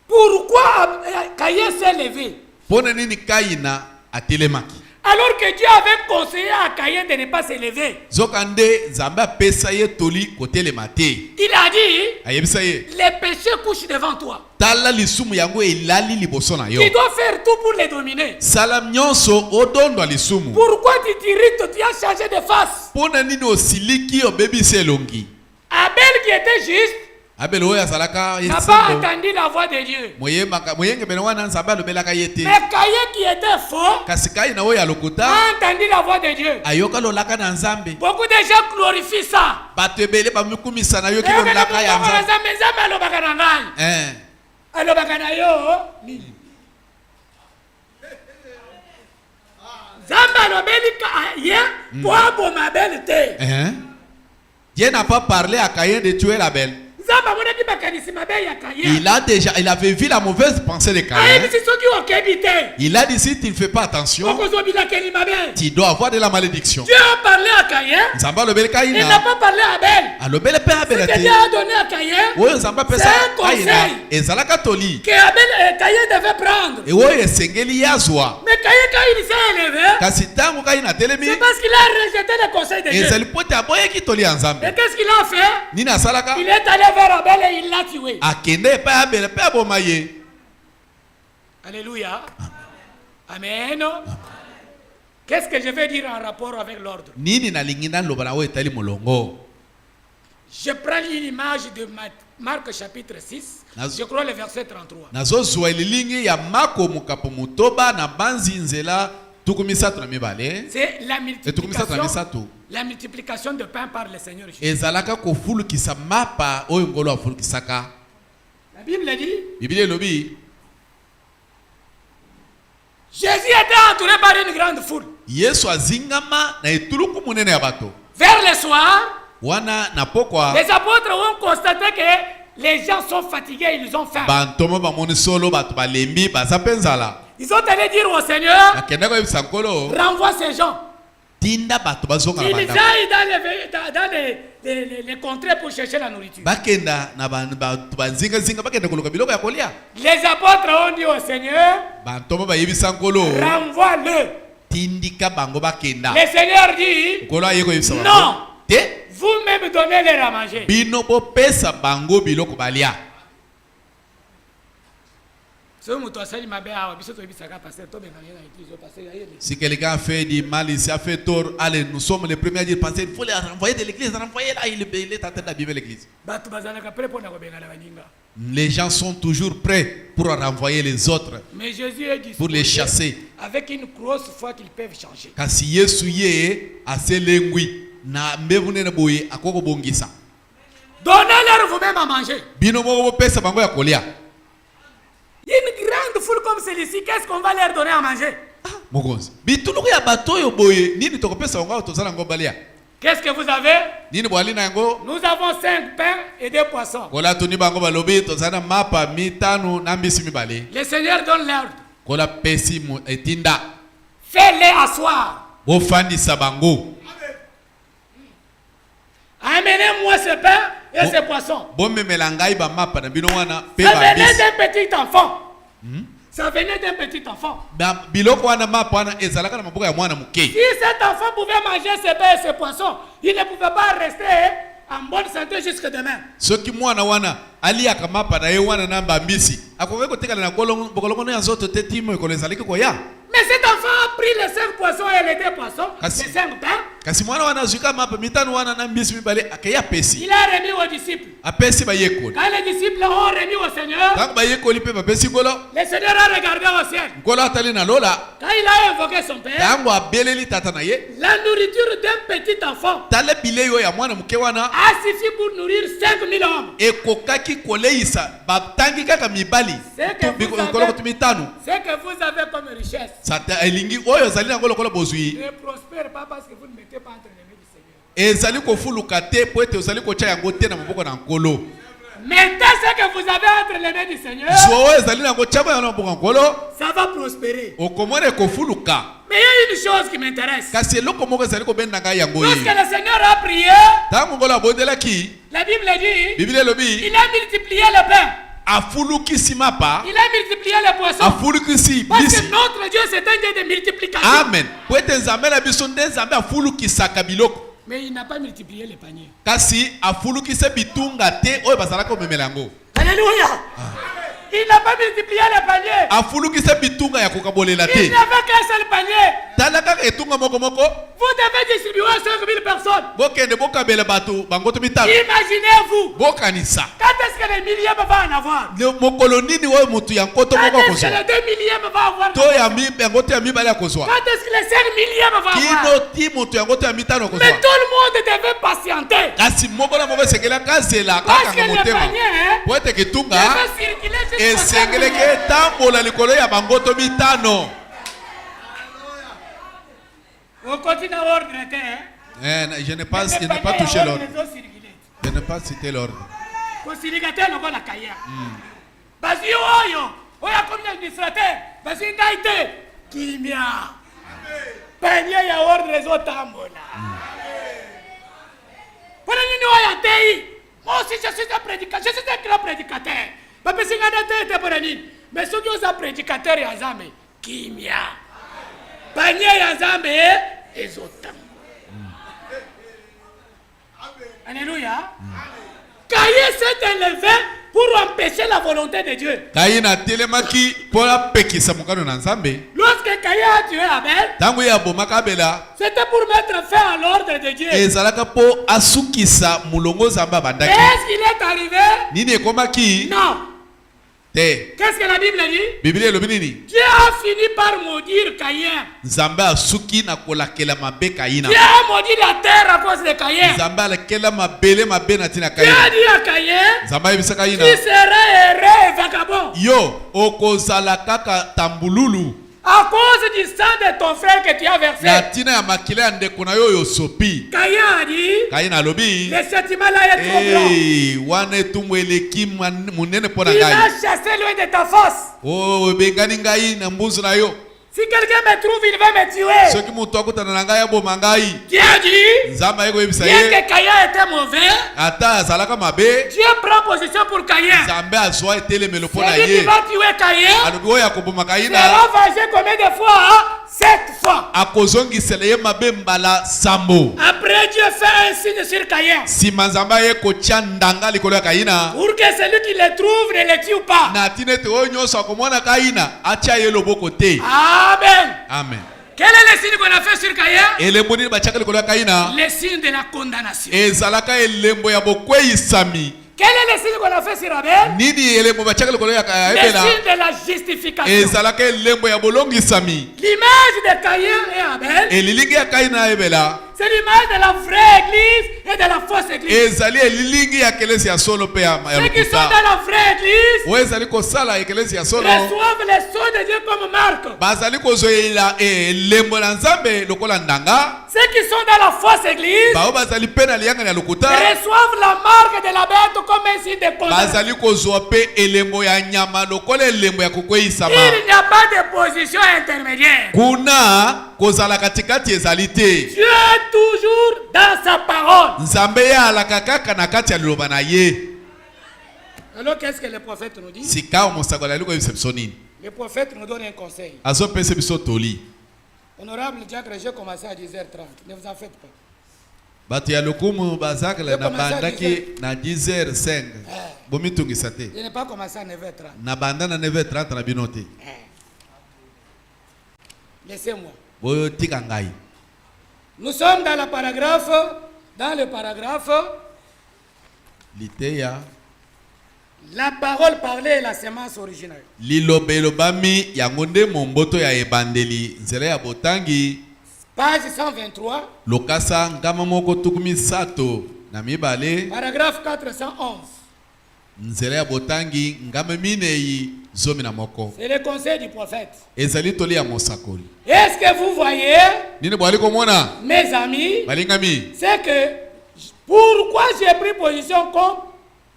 Pourquoi Caïn s'est levé Pona nini Kaina atelemaki? alors que Dieu avait conseillé à Caïn de ne pas se lever? Zokande Zamba pesa ye toli kotelema te. Il a dit, Ayebisa ye, les péchés couchent devant toi. tala lisumu yango elali liboso na yo. Tu dois faire tout pour les dominer. Salam nyonso odondo lisumu. Pourquoi tu t'irrites? Tu as changé de face. Pona nini osiliki obebisa elongi? Abel qui était juste Abel oya salaka n'a pas entendu la voix de Dieu. moyenge benwana nzamba lobelaka yete. Mais Caïn qui était faux Kasi Kaina oya lokuta a entendu la voix de Dieu. ayoka lolaka na nzambe. Beaucoup de gens glorifient ça. Bato ebele bamukumisa na yo kilo lolaka ya nzambe. alobaka na yo nini? Nzambe alobeli Caïn po aboma Abel te. Dieu n'a pas parlé à Caïn de tuer Abel. Il avait vu la mauvaise pensée de Caïn. Il a dit si tu ne fais pas attention, tu dois avoir de la malédiction. Dieu a parlé à Caïn. Il n'a pas parlé à Abel. Ce que Dieu a donné à Caïn, c'est un conseil que Caïn devait prendre. Mais Caïn, quand il s'est élevé, c'est parce qu'il a rejeté le conseil de Dieu. Et qu'est-ce qu'il a fait? Il est allé vers Abel et il l'a tué. Alléluia. Amen. Qu'est-ce que je vais dire en rapport avec l'ordre? Je prends une image de Marc chapitre 6, je crois le verset 33. C'est la multiplication de pain par le Seigneur Jésus. La Bible dit, Jésus était entouré par une grande foule. Vers le soir, les apôtres ont constaté que les gens sont fatigués, ils ont faim. Ils ont allé dire au Seigneur, renvoie ces gens. Ils aillent dans les contrées pour chercher la nourriture. Les apôtres ont dit au Seigneur, renvoie-le. Le Seigneur dit, non, vous-même donnez-leur à manger. Si quelqu'un a fait du mal ici, a fait tort, allez, nous sommes les premiers à dire, il faut les renvoyer de l'église, renvoyer là, il est en train d'abîmer l'église. Les gens sont toujours prêts pour renvoyer les autres, mais Jésus est disposé, pour les chasser. Avec une grosse foi qu'ils peuvent changer. Donnez-leur vous-même à manger. Une grande foule comme celle-ci, qu'est-ce qu'on va leur donner à manger? Qu'est-ce que vous avez? Nous avons 5 pains et 2 poissons. Le Seigneur donne l'ordre. Fais-les asseoir. Amenez-moi ce pain et ce poisson. Ça venait d'un petit enfant. Ça venait d'un petit enfant. Si cet enfant pouvait manger ses baies et ses poissons, il ne pouvait pas rester en bonne santé jusque demain. Mais cet enfant a pris les 5 poissons et les 2 poissons, les 5 pains. Il a remis aux disciples. Quand les disciples ont remis au Seigneur, le Seigneur a regardé au ciel. Quand il a invoqué son Père, la nourriture d'un petit enfant a suffi pour nourrir 5000 hommes. Ce que vous avez comme richesse ne prospère pas parce que vous ne mettez pas entre les mains du Seigneur. Mettez ce que vous avez entre les mains du Seigneur, ça va prospérer. Mais il y a une chose qui m'intéresse. Lorsque le Seigneur a prié, la Bible dit il a multiplié le pain. Il a multiplié les poissons. Parce que notre Dieu c'est un Dieu de multiplication. Amen. Mais il n'a pas multiplié les paniers. Alléluia. Il n'a pas multiplié les paniers. Il n'avait qu'un seul panier. Vous devez distribuer à 5000 personnes. Imaginez-vous. Quand est-ce que les millièmes vont en avoir? Quand est-ce que les 2 millièmes vont avoir? Quand est-ce que les 5 millièmes vont avoir? Mais tout le monde devait patienter. Parce que le panier devait circuler jusqu'à 5 millièmes. On continue à ordre. Je n'ai pas touché l'ordre. Je n'ai pas cité l'ordre. Basi oyo comme administrateur, basi ngaite kimia. Panier ya ordre les otambola. Voilà nini oya tei. Moi aussi je suis un prédicateur, je suis un grand prédicateur. Papa singana tete pour nini. Mais ceux qui sont prédicateurs ya Nzambe kimia. Panier ya Nzambe ezotambola. Alléluia. Caïn s'est élevé pour empêcher la volonté de Dieu. Lorsque Caïn a tué Abel, c'était pour mettre fin à l'ordre de Dieu. Est-ce qu'il est arrivé? Non. Qu'est-ce que la Bible dit? Dieu a fini par maudire Caïn. Dieu a maudit la terre à cause de Caïn. Dieu a dit à Caïn, tu seras errant et vagabond. À cause du sang de ton frère que tu as versé. Caïn a dit, le sentiment-là est trop grand. Il a chassé loin de ta face. Si quelqu'un me trouve, il va me tuer. Dieu a dit, bien que Caïn était mauvais, Dieu prend position pour Caïn. Celui qui va tuer Caïn sera vengé combien de fois? 7 fois. Après Dieu fait un signe sur Caïn pour que celui qui le trouve ne le tue pas. Amen. Amen. Quel est le signe qu'on a fait sur Caïn? Le signe de la condamnation. Quel est le signe qu'on a fait sur Abel? Le signe de la justification. L'image de Caïn et Abel, c'est l'image de la vraie église et de la fausse église. Ceux qui sont dans la vraie église reçoivent les sceaux de Dieu comme marque. Ceux qui sont dans la fausse église reçoivent la marque de la bête comme un signe de condamnation. Il n'y a pas de position intermédiaire. Dieu est toujours dans sa parole. Alors qu'est-ce que le prophète nous dit? Le prophète nous donne un conseil. Honorable Diacre, j'ai commencé à 10h30. Ne vous en faites pas. Batu ya lokumu bazakala na bandaki na 10h05. Bomitungisate. Je n'ai pas commencé à 9h30. Na banda na 9h30 na binote. Laissez-moi. Boyo tika ngai. Nous sommes dans le paragraphe Liteya. La parole parlée est la semence originale. Lilobelo bami yangonde momboto ya ebandeli nzela ya botangi. Page 123. Lokasa ngama moko tukumi sato na mibale. Paragraphe 411. Nzela ya botangi ngama minei zomi na moko. C'est le conseil du prophète. Ezali toli ya mosakoli. Est-ce que vous voyez? Nini bwali komona? Mes amis. Balingami. C'est que pourquoi j'ai pris position comme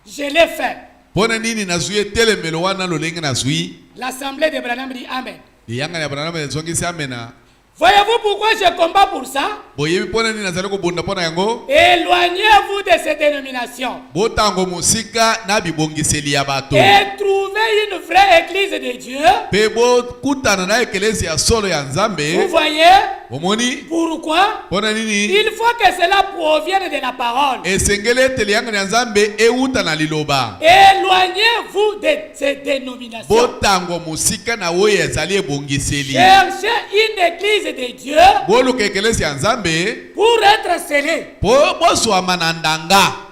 je l'ai fait. Pona nini nazuye telemelo wana lolenge nazui? L'assemblée de Branham dit amen. Yanga ya Branham ezongisi amena. Voyez-vous pourquoi je combats pour ça? Éloignez-vous de ces dénominations. Et trouvez une vraie église de Dieu. Vous voyez? Pourquoi? Il faut que cela provienne de la parole. Éloignez-vous de ces dénominations. Cherchez une église de Dieu pour être scellé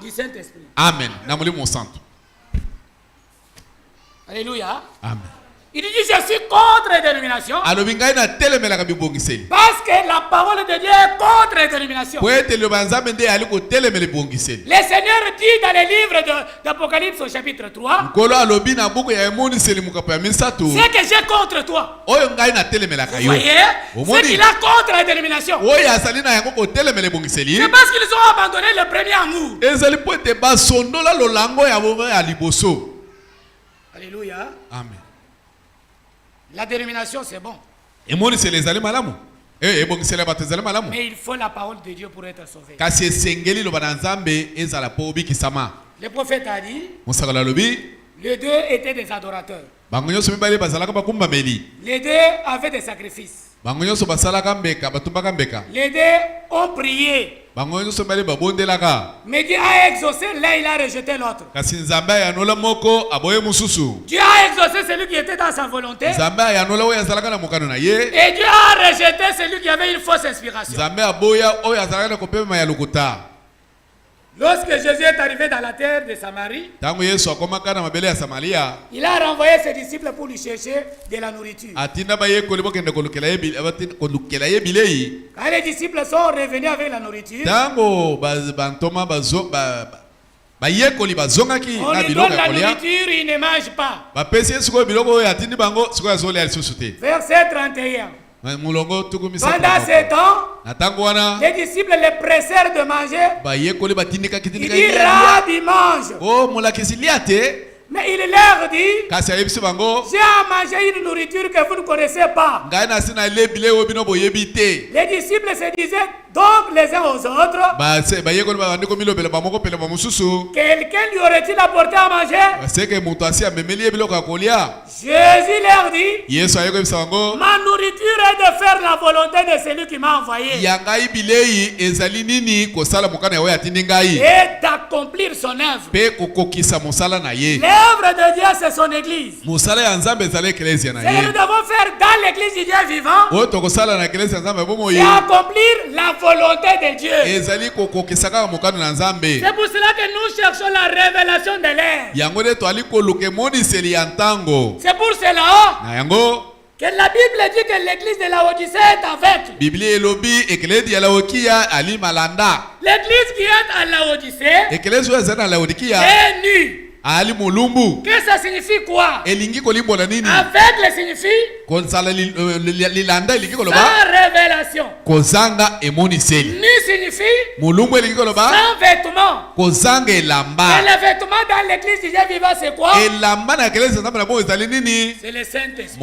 du Saint-Esprit. Amen. Alléluia. Amen. Il dit je suis contre les dénominations. Parce que la parole de Dieu est contre les dénominations. Le Seigneur dit dans les livres d'Apocalypse au chapitre 3. C'est que j'ai contre toi. Vous voyez? C'est qu'il a contre les dénominations. C'est parce qu'ils ont abandonné le premier amour. Alléluia. Amen. La dénomination, c'est bon. Mais il faut la parole de Dieu pour être sauvé. Le prophète a dit, les deux étaient des adorateurs. Les deux avaient des sacrifices. Les deux ont prié. Mais Dieu a exaucé, là il a rejeté l'autre. Dieu a exaucé celui qui était dans sa volonté. Et Dieu a rejeté celui qui avait une fausse inspiration. Lorsque Jésus est arrivé dans la terre de Samarie, il a renvoyé ses disciples pour lui chercher de la nourriture. Quand les disciples sont revenus avec la nourriture, on lui donne la nourriture, il ne mange pas. Verset 31. Pendant ce temps, les disciples les pressèrent de manger. Il dit, Rabbi, mange. Mais il leur dit, j'ai à manger une nourriture que vous ne connaissez pas. Les disciples se disaient donc les uns aux autres, quelqu'un lui aurait-il apporté à manger? Jésus leur dit, ma nourriture est de faire la volonté de celui qui m'a envoyé et d'accomplir son œuvre. L'œuvre de Dieu, c'est son église. Et nous devons faire dans l'église du Dieu vivant et accomplir la volonté de Dieu. C'est pour cela que nous cherchons la révélation de l'air. C'est pour cela que la Bible dit que l'église de Laodicée est aveugle. L'église qui est à Laodicée est nue. Que ça signifie quoi? Aveugle signifie sans révélation. Nu signifie sans vêtements. Et le vêtement dans l'église du Dieu vivant, c'est quoi? C'est le Saint-Esprit.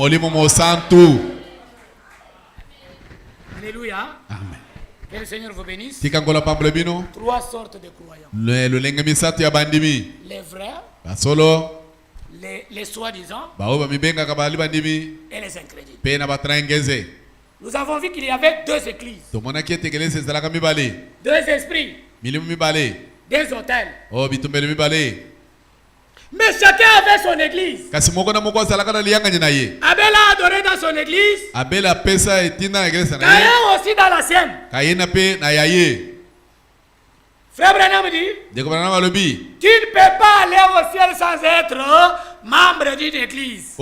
Alléluia. Amen. Que le Seigneur vous bénisse. 3 sortes de croyants. Les vrais, les soi-disant et les incrédules. Nous avons vu qu'il y avait deux églises, deux esprits, deux hôtels. Mais chacun avait son église. Abel a adoré dans son église. Caïn aussi dans la sienne. Frère Branham dit, tu ne peux pas aller au ciel sans être membre d'une église.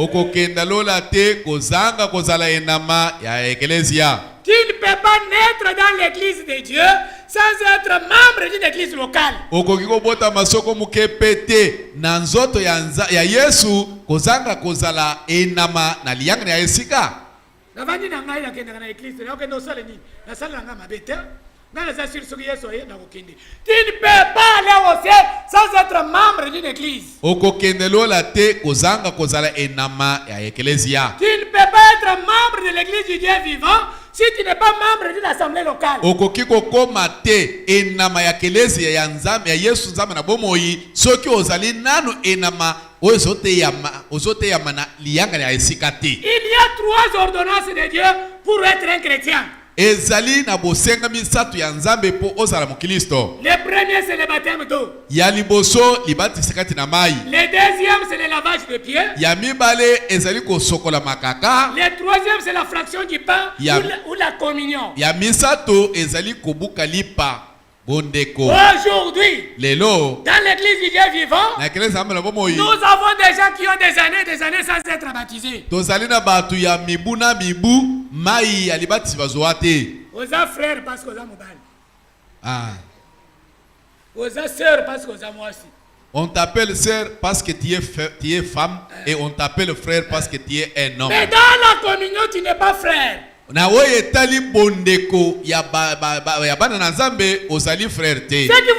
Tu ne peux pas naître dans l'église de Dieu sans être membre d'une église locale. Tu ne peux pas aller au ciel sans être membre d'une église. Tu ne peux pas être membre de l'église du Dieu vivant si tu n'es pas membre d'une assemblée locale. Il y a 3 ordonnances de Dieu pour être un chrétien. Le premier, c'est le baptême d'eau. Le deuxième, c'est le lavage de pieds. Le troisième, c'est la fraction du pain ou la communion. Aujourd'hui, dans l'église du Dieu vivant, nous avons des gens qui ont des années sans être baptisés. Osa frère parce que osa mobile. Osa sœur parce que osa moisi. On t'appelle sœur parce que tu es femme et on t'appelle frère parce que tu es un homme. Mais dans la communion, tu n'es pas frère. Ce qui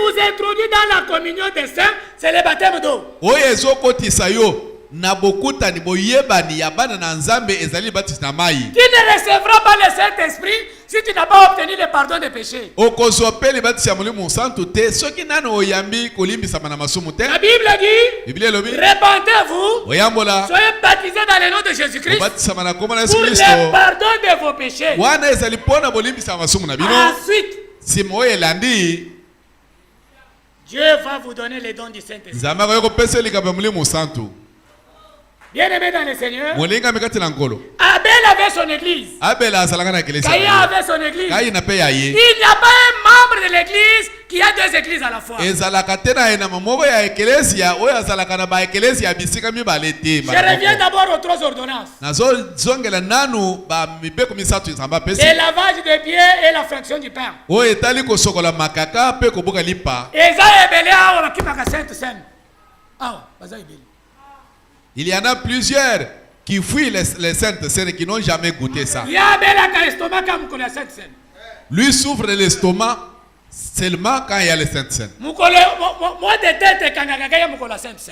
vous introduit dans la communion des saints, c'est le baptême d'eau. Tu ne recevras pas le Saint-Esprit si tu n'as pas obtenu le pardon des péchés. La Bible dit, répandez-vous, soyez baptisés dans le nom de Jésus-Christ pour le pardon de vos péchés. Ensuite, Dieu va vous donner les dons du Saint-Esprit. Bien-aimé dans le Seigneur, Abel avait son église. Caïn avait son église. Il n'y a pas un membre de l'église qui a 2 églises à la fois. Je reviens d'abord aux 3 ordonnances. Le lavage des pieds et la fraction du pain. Il y en a plusieurs qui fuient les saintes scènes et qui n'ont jamais goûté ça. Lui souffre de l'estomac seulement quand il y a les saintes scènes.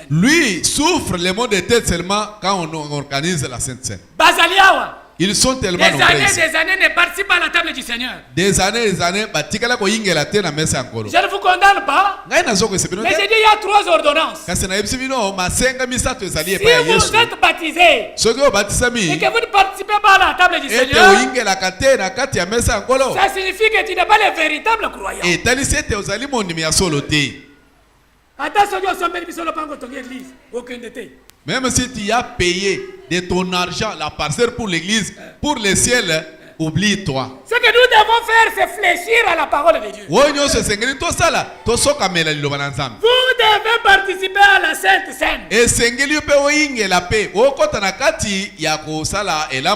Lui souffre les maux de tête seulement quand on organise la sainte scène. Ils sont tellement nombreux. Des années ne participent pas à la table du Seigneur. Des années. Je ne vous condamne pas. Mais j'ai dit il y a 3 ordonnances. Si vous êtes baptisé et que vous ne participez pas à la table du Seigneur, ça signifie que tu n'es pas le véritable croyant. Même si tu as payé de ton argent la parcelle pour l'église, pour le ciel, oublie-toi. Ce que nous devons faire, c'est fléchir à la parole de Dieu. Vous devez participer à la Sainte Seine.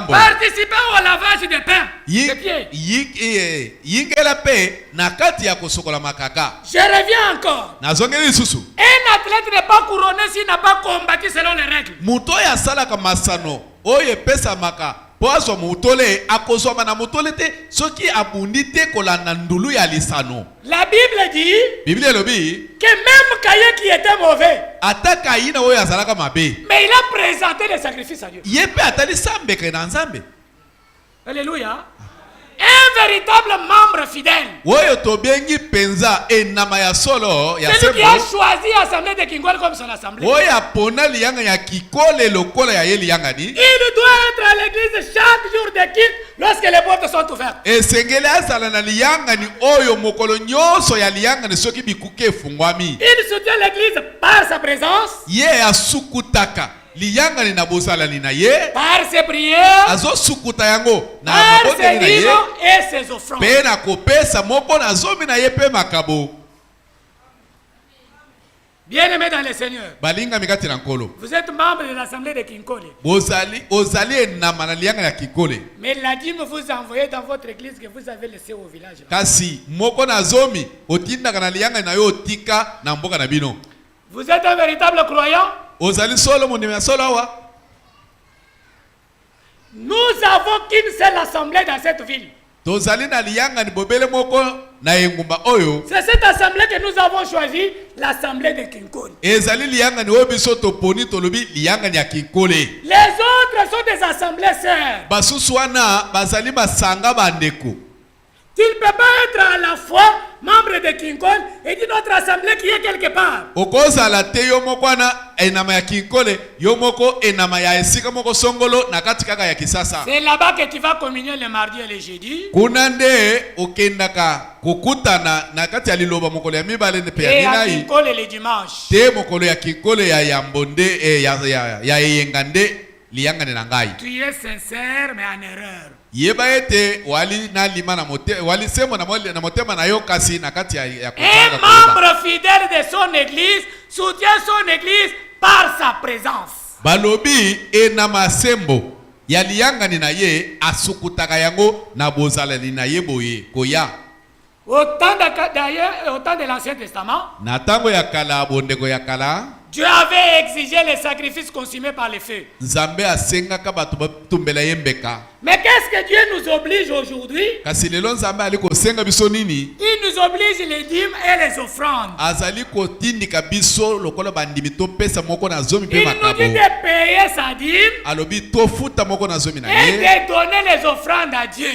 Participez au lavage des pains, des pieds. Je reviens encore. Un athlète n'est pas couronné s'il n'a pas combattu selon les règles. La Bible dit que même Caïn qui était mauvais, mais il a présenté le sacrifice à Dieu. Alléluia. Un véritable membre fidèle. Celui qui a choisi l'assemblée de Kingole comme son assemblée. Il doit être à l'église chaque jour de culte lorsque les portes sont ouvertes. Il soutient l'église par sa présence. Par ses prières, par ses livres et ses offrandes. Bien-aimés dans le Seigneur, vous êtes membre de l'assemblée de Kinkole. Mais la dîme vous a envoyé dans votre église que vous avez laissé au village. Vous êtes un véritable croyant? Nous avons qu'une seule assemblée dans cette ville. C'est cette assemblée que nous avons choisi, l'assemblée de Kinkole. Les autres sont des assemblées sœurs. Tu ne peux pas être à la fois membre de Kinkole et d'une autre assemblée qui est quelque part. C'est là-bas que tu vas communier le mardi et le jeudi. Et à Kinkole le dimanche. Tu es sincère mais en erreur. Un membre fidèle de son église soutient son église par sa présence. Balobi enamasembo yaliyangani na ye asukutaka yango na bozalali na ye boye koya. Au temps de l'Ancien Testament, natango ya kala bondeko ya kala, Dieu avait exigé les sacrifices consumés par le feu. Mais qu'est-ce que Dieu nous oblige aujourd'hui? Il nous oblige les dîmes et les offrandes. Il nous dit de payer sa dîme et de donner les offrandes à Dieu.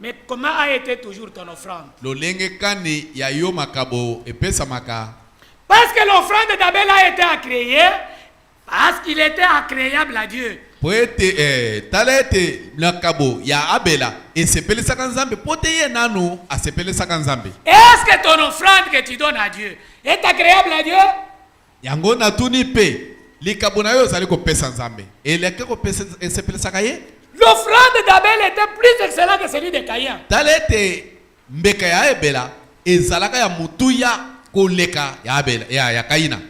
Mais comment a été toujours ton offrande? Parce que l'offrande d'Abel a été agréée, parce qu'il était agréable à Dieu. Est-ce que ton offrande que tu donnes à Dieu est agréable à Dieu? L'offrande d'Abel était plus excellente que celui de Caïn.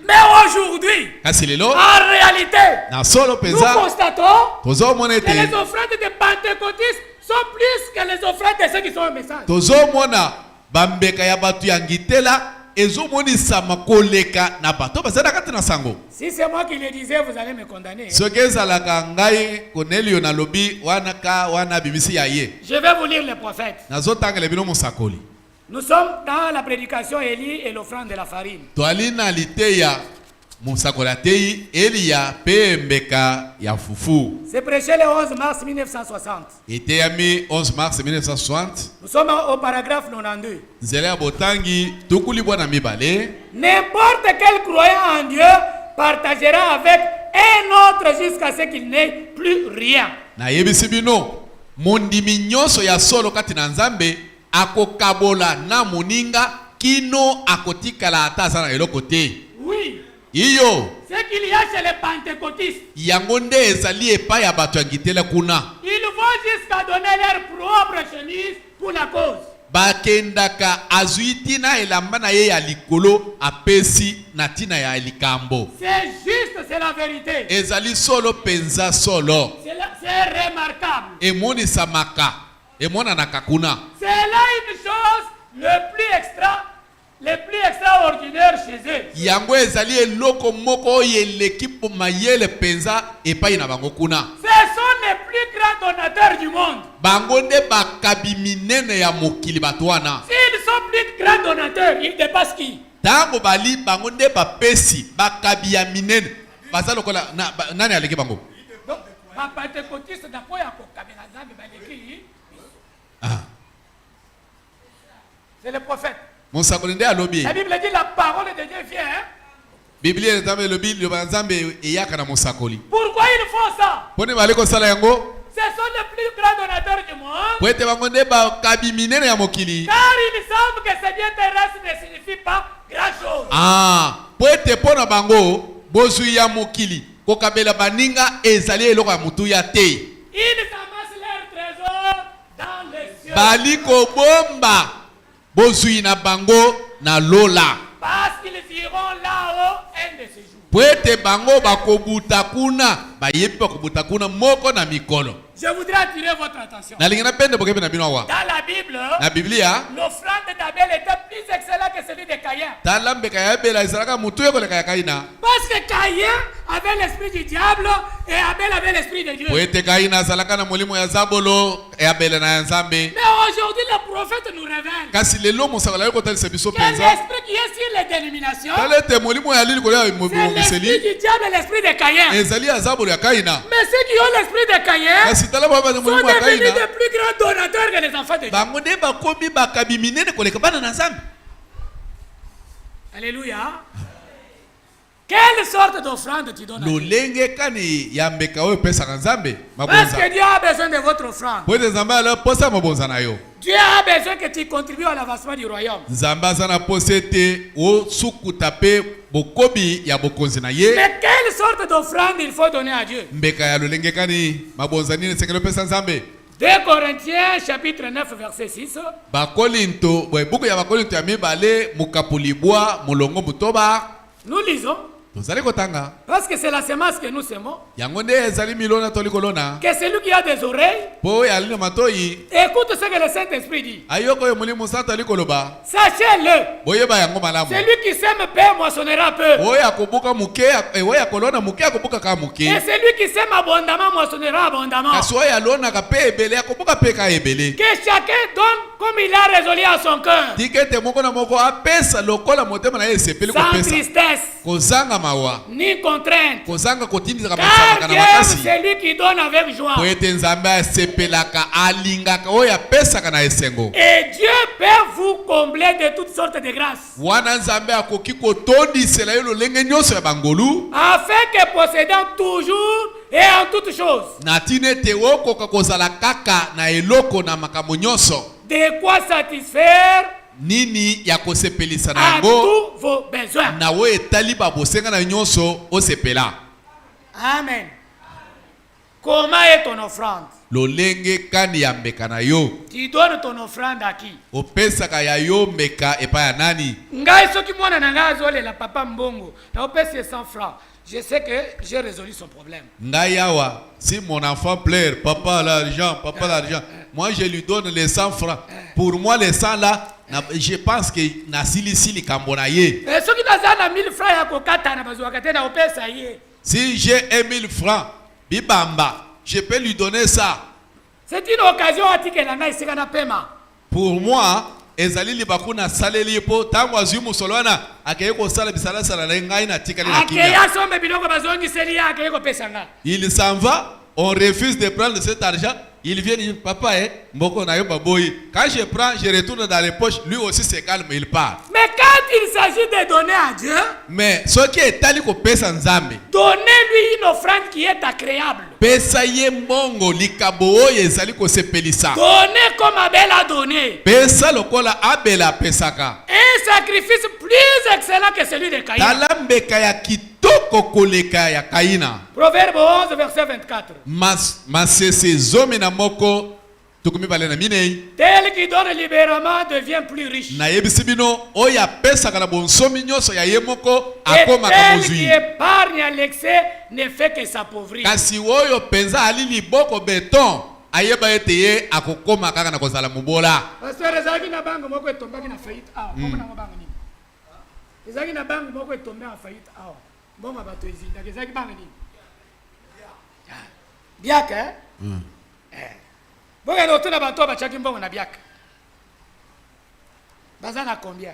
Mais aujourd'hui, en réalité, nous constatons que les offrandes des pentecôtistes sont plus que les offrandes de ceux qui sont au message. Si c'est moi qui le disais, vous allez me condamner. Je vais vous lire les prophètes. Nous sommes dans la prédication Élie et l'offrande de la farine. C'est prêché le 11 mars 1960. Nous sommes au paragraphe 92. N'importe quel croyant en Dieu partagera avec un autre jusqu'à ce qu'il n'ait plus rien. Oui. Ce qu'il y a chez les pentecôtistes, ils vont jusqu'à donner leur propre chemise pour la cause. C'est juste, c'est la vérité. C'est remarquable. C'est là une chose le plus extraordinaire chez eux. Ce sont les plus grands donateurs du monde. S'ils sont plus grands donateurs, ils dépassent qui? C'est le prophète. La Bible dit la parole de Dieu vient. Pourquoi ils font ça? Ce sont les plus grands donateurs du monde. Car ils savent que ces biens terrestres ne signifient pas grand-chose. Ils amassent leurs trésors dans les cieux. Parce qu'ils iront là-haut un de ces jours. Je voudrais attirer votre attention. Dans la Bible, l'offrande d'Abel était plus excellente que celui de Caïn. Parce que Caïn avait l'esprit du diable et Abel avait l'esprit de Dieu. Mais aujourd'hui, le prophète nous révèle que l'esprit qui est sur les dénominations, c'est l'esprit du diable et l'esprit de Caïn. Mais ceux qui ont l'esprit de Caïn sont devenus de plus grands donateurs que les enfants de Dieu. Alléluia. Quelle sorte d'offrande tu donnes à Dieu? Parce que Dieu a besoin de votre offrande. Dieu a besoin que tu contribues à l'avancement du royaume. Mais quelle sorte d'offrande il faut donner à Dieu? 2 Corinthiens chapitre 9 verset 6. Nous lisons. Parce que c'est la semence que nous semons. Que celui qui a des oreilles écoute ce que le Saint-Esprit dit. Sachez-le. Celui qui sème peu moissonnera peu. Et celui qui sème abondamment moissonnera abondamment. Que chacun donne comme il a résolu à son cœur. Sans tristesse ni contrainte. Car Dieu aime celui qui donne avec joie. Et Dieu peut vous combler de toutes sortes de grâces, afin que possédant toujours et en toutes choses de quoi satisfaire à tous vos besoins. Amen. Comment est ton offrande? Tu donnes ton offrande à qui? Ngai soki mwana na ngai azolela papa mbongo na opesi 100 francs. Je sais que j'ai résolu son problème. Si mon enfant pleure, papa l'argent, moi je lui donne les 100 francs. Pour moi les 100 là, je pense que na sili kambonaye. Soki nazana 1000 francs ya kokata na bazwaka tena opesa ye. Si j'ai 1000 francs, bibamba, je peux lui donner ça. C'est une occasion à tikela na isika na pema. Pour moi, ezali libakuna saleli po tango azumu solwana akayeko sala bisala sala na ngai na tikali na kimia. Akaya sombe biloko bazongi seli akayeko pesa nga. Il s'en va, on refuse de prendre cet argent. Il vient dire papa mboko na yo baboyi. Quand je prends, je retourne dans les poches, lui aussi se calme, il part. Mais quand il s'agit de donner à Dieu, mais ce qui est tali ko pesa nzambe, donnez-lui une offrande qui est agréable. Pesa ye mbongo likabo ezali ko sepelisa. Donnez comme Abel a donné. Pesa lokola Abel a pesaka. Un sacrifice plus excellent que celui de Caïn. Talambeka ya kitoko koleka ya Kaina. Proverbe 11 verset 24. Masese zomi na moko tukumi balena minei. Tel qui donne libéralement devient plus riche. Na yebisibino oya pesa kana bonsomi nyoso ya yemoko akoma kamozui. Tel qui épargne à l'excès ne fait que s'appauvrir. Kasi oyo penza ali liboko beton ayeba eteye akokoma kaka na kozala mubola. Pasteur ezaki na bango moko etombaki na faillite awa. Komona bango nini? Ezaki na bango moko etombe en faillite awa. Mbongo bato ezinda ezaki bango nini? Biaka Boga no tuna bato bachaki mbongo na biaka. Bazana combien?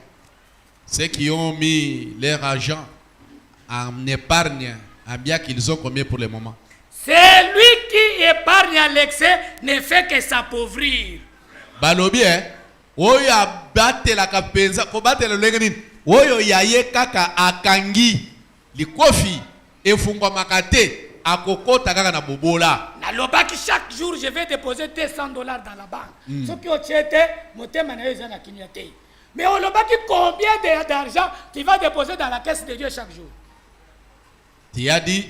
Ceux qui ont mis leur argent en épargne, en biaka, ils ont combien pour le moment? C'est lui qui épargne à l'excès ne fait que s'appauvrir. Balobi oyo abatelaka penza ko batela lolenge nini oyo yaye kaka akangi likofi efungwa makate akokota kaka na bobola. Nalobaki chaque jour je vais déposer $200 dans la banque. Ce qui au tchete motema na yeza na kinyate. Mais on lobaki combien d'argent tu vas déposer dans la caisse de Dieu chaque jour? Tu as dit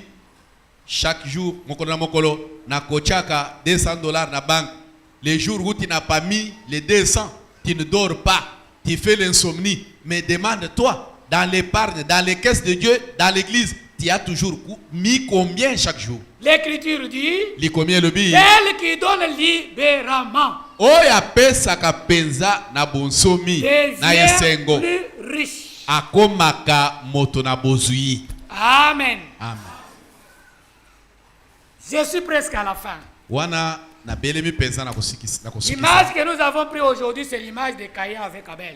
chaque jour mokolo na mokolo na kochaka $200 na banque. Les jours où tu n'as pas mis les 200, tu ne dors pas, tu fais l'insomnie. Mais demande-toi, dans l'épargne, dans les caisses de Dieu, dans l'église, tu as toujours mis combien chaque jour? L'écriture dit, combien le billet? tel qui donne libéralement. Oya pesa kapenza na bonsomi na yesengo. Plus riche. Akomaka moto na bozui. Amen. Amen. Je suis presque à la fin. Wana l'image que nous avons pris aujourd'hui, c'est l'image de Caïn avec Abel.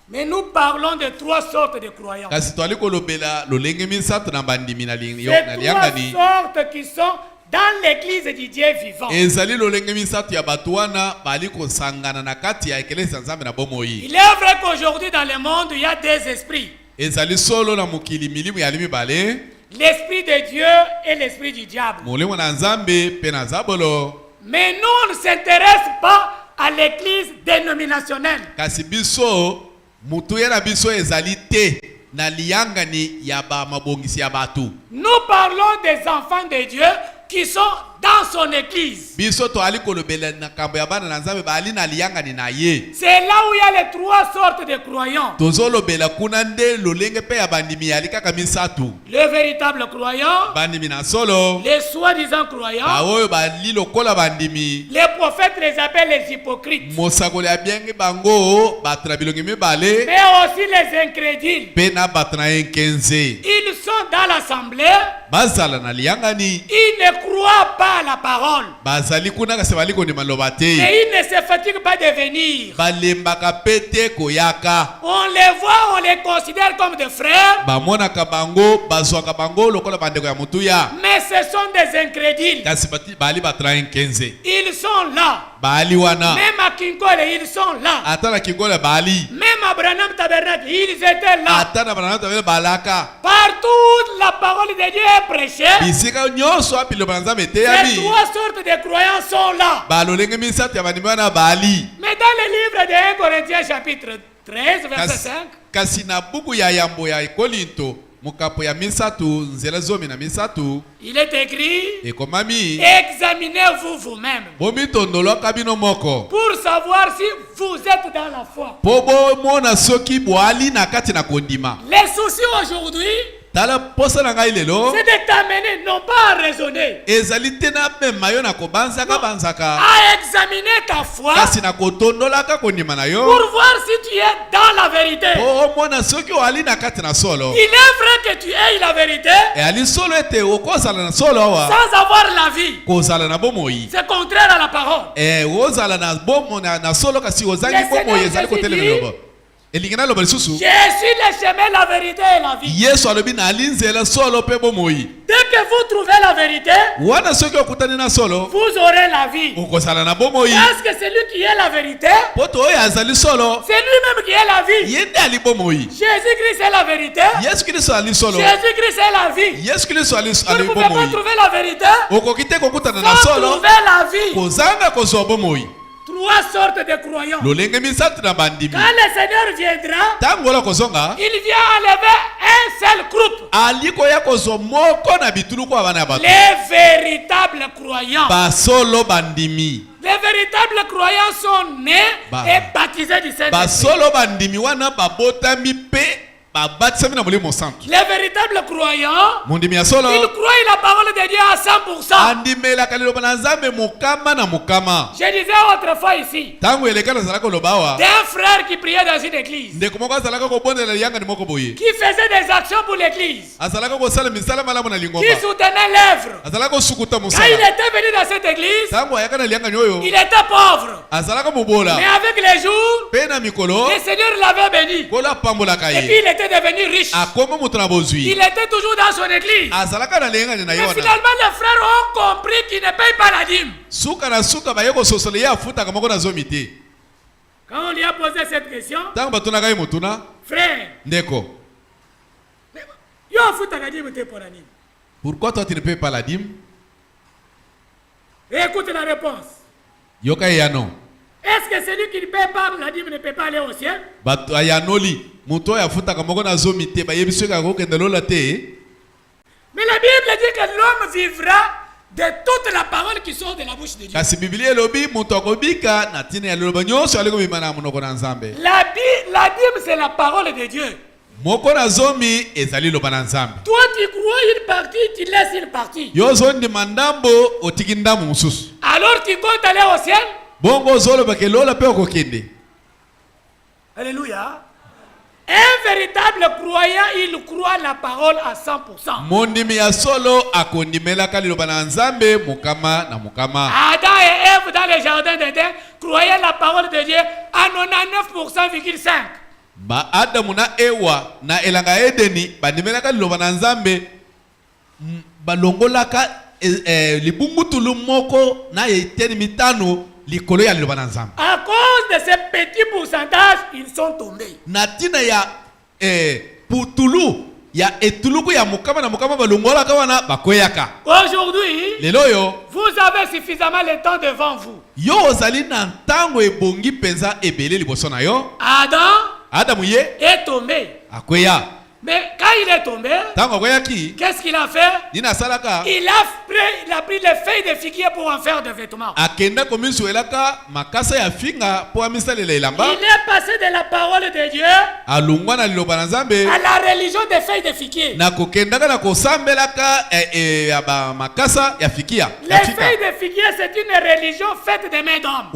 Mais nous parlons de 3 sortes de croyants. C'est 3 sortes qui sont dans l'église du Dieu vivant. Il est vrai qu'aujourd'hui dans le monde, il y a des esprits. L'esprit de Dieu et l'esprit du diable. Mais nous, on ne s'intéresse pas à l'église dénominationnelle. Nous parlons des enfants de Dieu qui sont dans son église. C'est là où il y a les 3 sortes de croyants. Le véritable croyant, les soi-disant croyants, les prophètes les appellent les hypocrites, mais aussi les incrédules. Ils sont dans l'assemblée, ils ne croient pas à la parole, mais ils ne se fatiguent pas de venir. On les voit, on les considère comme des frères, mais ce sont des incrédules. Ils sont là. Même à Kinkole, ils sont là. Même à Branham Tabernacle, ils étaient là. Partout la parole de Dieu est prêchée, ces 3 sortes de croyants sont là. Mais dans le livre de 1 Corinthiens chapitre 13 verset 5, il est écrit, examinez-vous vous-même pour savoir si vous êtes dans la foi. Les soucis aujourd'hui, c'est de t'amener non pas à raisonner, à examiner ta foi pour voir si tu es dans la vérité. Il est vrai que tu es la vérité sans avoir la vie. C'est contraire à la parole. Je suis le chemin, la vérité et la vie. Dès que vous trouvez la vérité, vous aurez la vie. Parce que c'est lui qui est la vérité, c'est lui-même qui est la vie. Jésus-Christ est la vérité, Jésus-Christ est la vie. Vous ne pouvez pas trouver la vérité sans trouver la vie. 3 sortes de croyants. Quand le Seigneur viendra, il vient enlever un seul groupe. Les véritables croyants. Les véritables croyants sont nés et baptisés du Saint-Esprit. Les véritables croyants, ils croient la parole de Dieu à 100%. Je disais autrefois ici, d'un frère qui priait dans une église, qui faisait des actions pour l'église, qui soutenait l'œuvre. Quand il était venu dans cette église, il était pauvre. Mais avec les jours, le Seigneur l'avait béni. Et puis il était était devenu riche. Il était toujours dans son église. Mais finalement, les frères ont compris qu'il ne paye pas la dîme. Quand on lui a posé cette question, frère, pourquoi toi tu ne payes pas la dîme? Écoute la réponse. Est-ce que celui qui ne paye pas la dîme ne peut pas aller au ciel? Mais la Bible dit que l'homme vivra de toute la parole qui sort de la bouche de Dieu. La dîme, c'est la parole de Dieu. Toi, tu crois une partie, tu laisses une partie. Alors tu comptes aller au ciel? Alléluia. Un véritable croyant, il croit la parole à 100%. Adam et Ève dans le jardin d'Éden croyaient la parole de Dieu à 99,5%. Adamu na Ewa na elanga Edeni bandimelaka liloba na Nzambe balongolaka libungutulu moko na eteni mitano likolo ya liloba na Nzambe. À cause de ces petits pourcentages, ils sont tombés. Natina ya putulu ya etuluku ya mukama na mukama balongolaka wana bakoyaka. Aujourd'hui, leloyo vous avez suffisamment le temps devant vous. Yo ozali na ntango ebongi penza ebele liboso na yo. Adam est tombé. Mais quand il est tombé, qu'est-ce qu'il a fait? Il a pris les feuilles de figuier pour en faire des vêtements. Il est passé de la parole de Dieu à la religion des feuilles de figuier. Les feuilles de figuier, c'est une religion faite de mains d'hommes.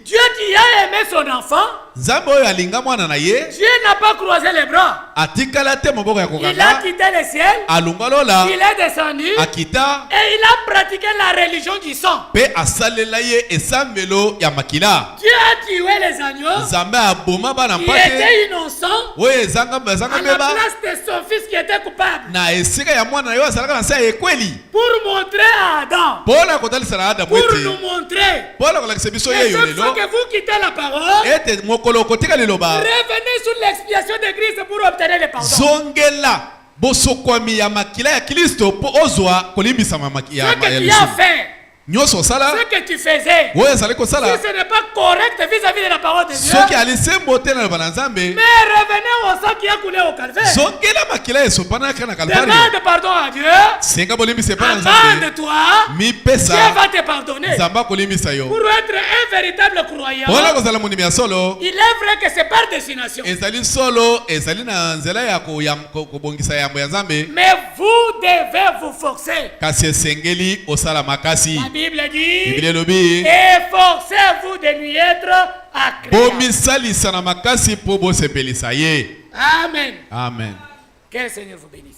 Dieu qui a aimé son enfant, Dieu n'a pas croisé les bras. Il a quitté le ciel. Il est descendu. Et il a pratiqué la religion du sang. Dieu a tué les agneaux. Il était innocent à la place de son fils qui était coupable. Pour montrer à Adam, pour nous montrer que chaque fois que vous quittez la parole, revenez sur l'expiation de Christ pour obtenir le pardon. Ce que tu as fait, ce que tu faisais, si ce n'est pas correct vis-à-vis de la parole de Dieu, mais revenez au sang qui a coulé au calvaire. Demande pardon à Dieu. Amende-toi. Dieu va te pardonner. Pour être un véritable croyant, il est vrai que c'est par destination. Mais vous devez vous forcer. La Bible dit, efforcez-vous de lui être agréable. Amen. Amen. Que le Seigneur vous bénisse.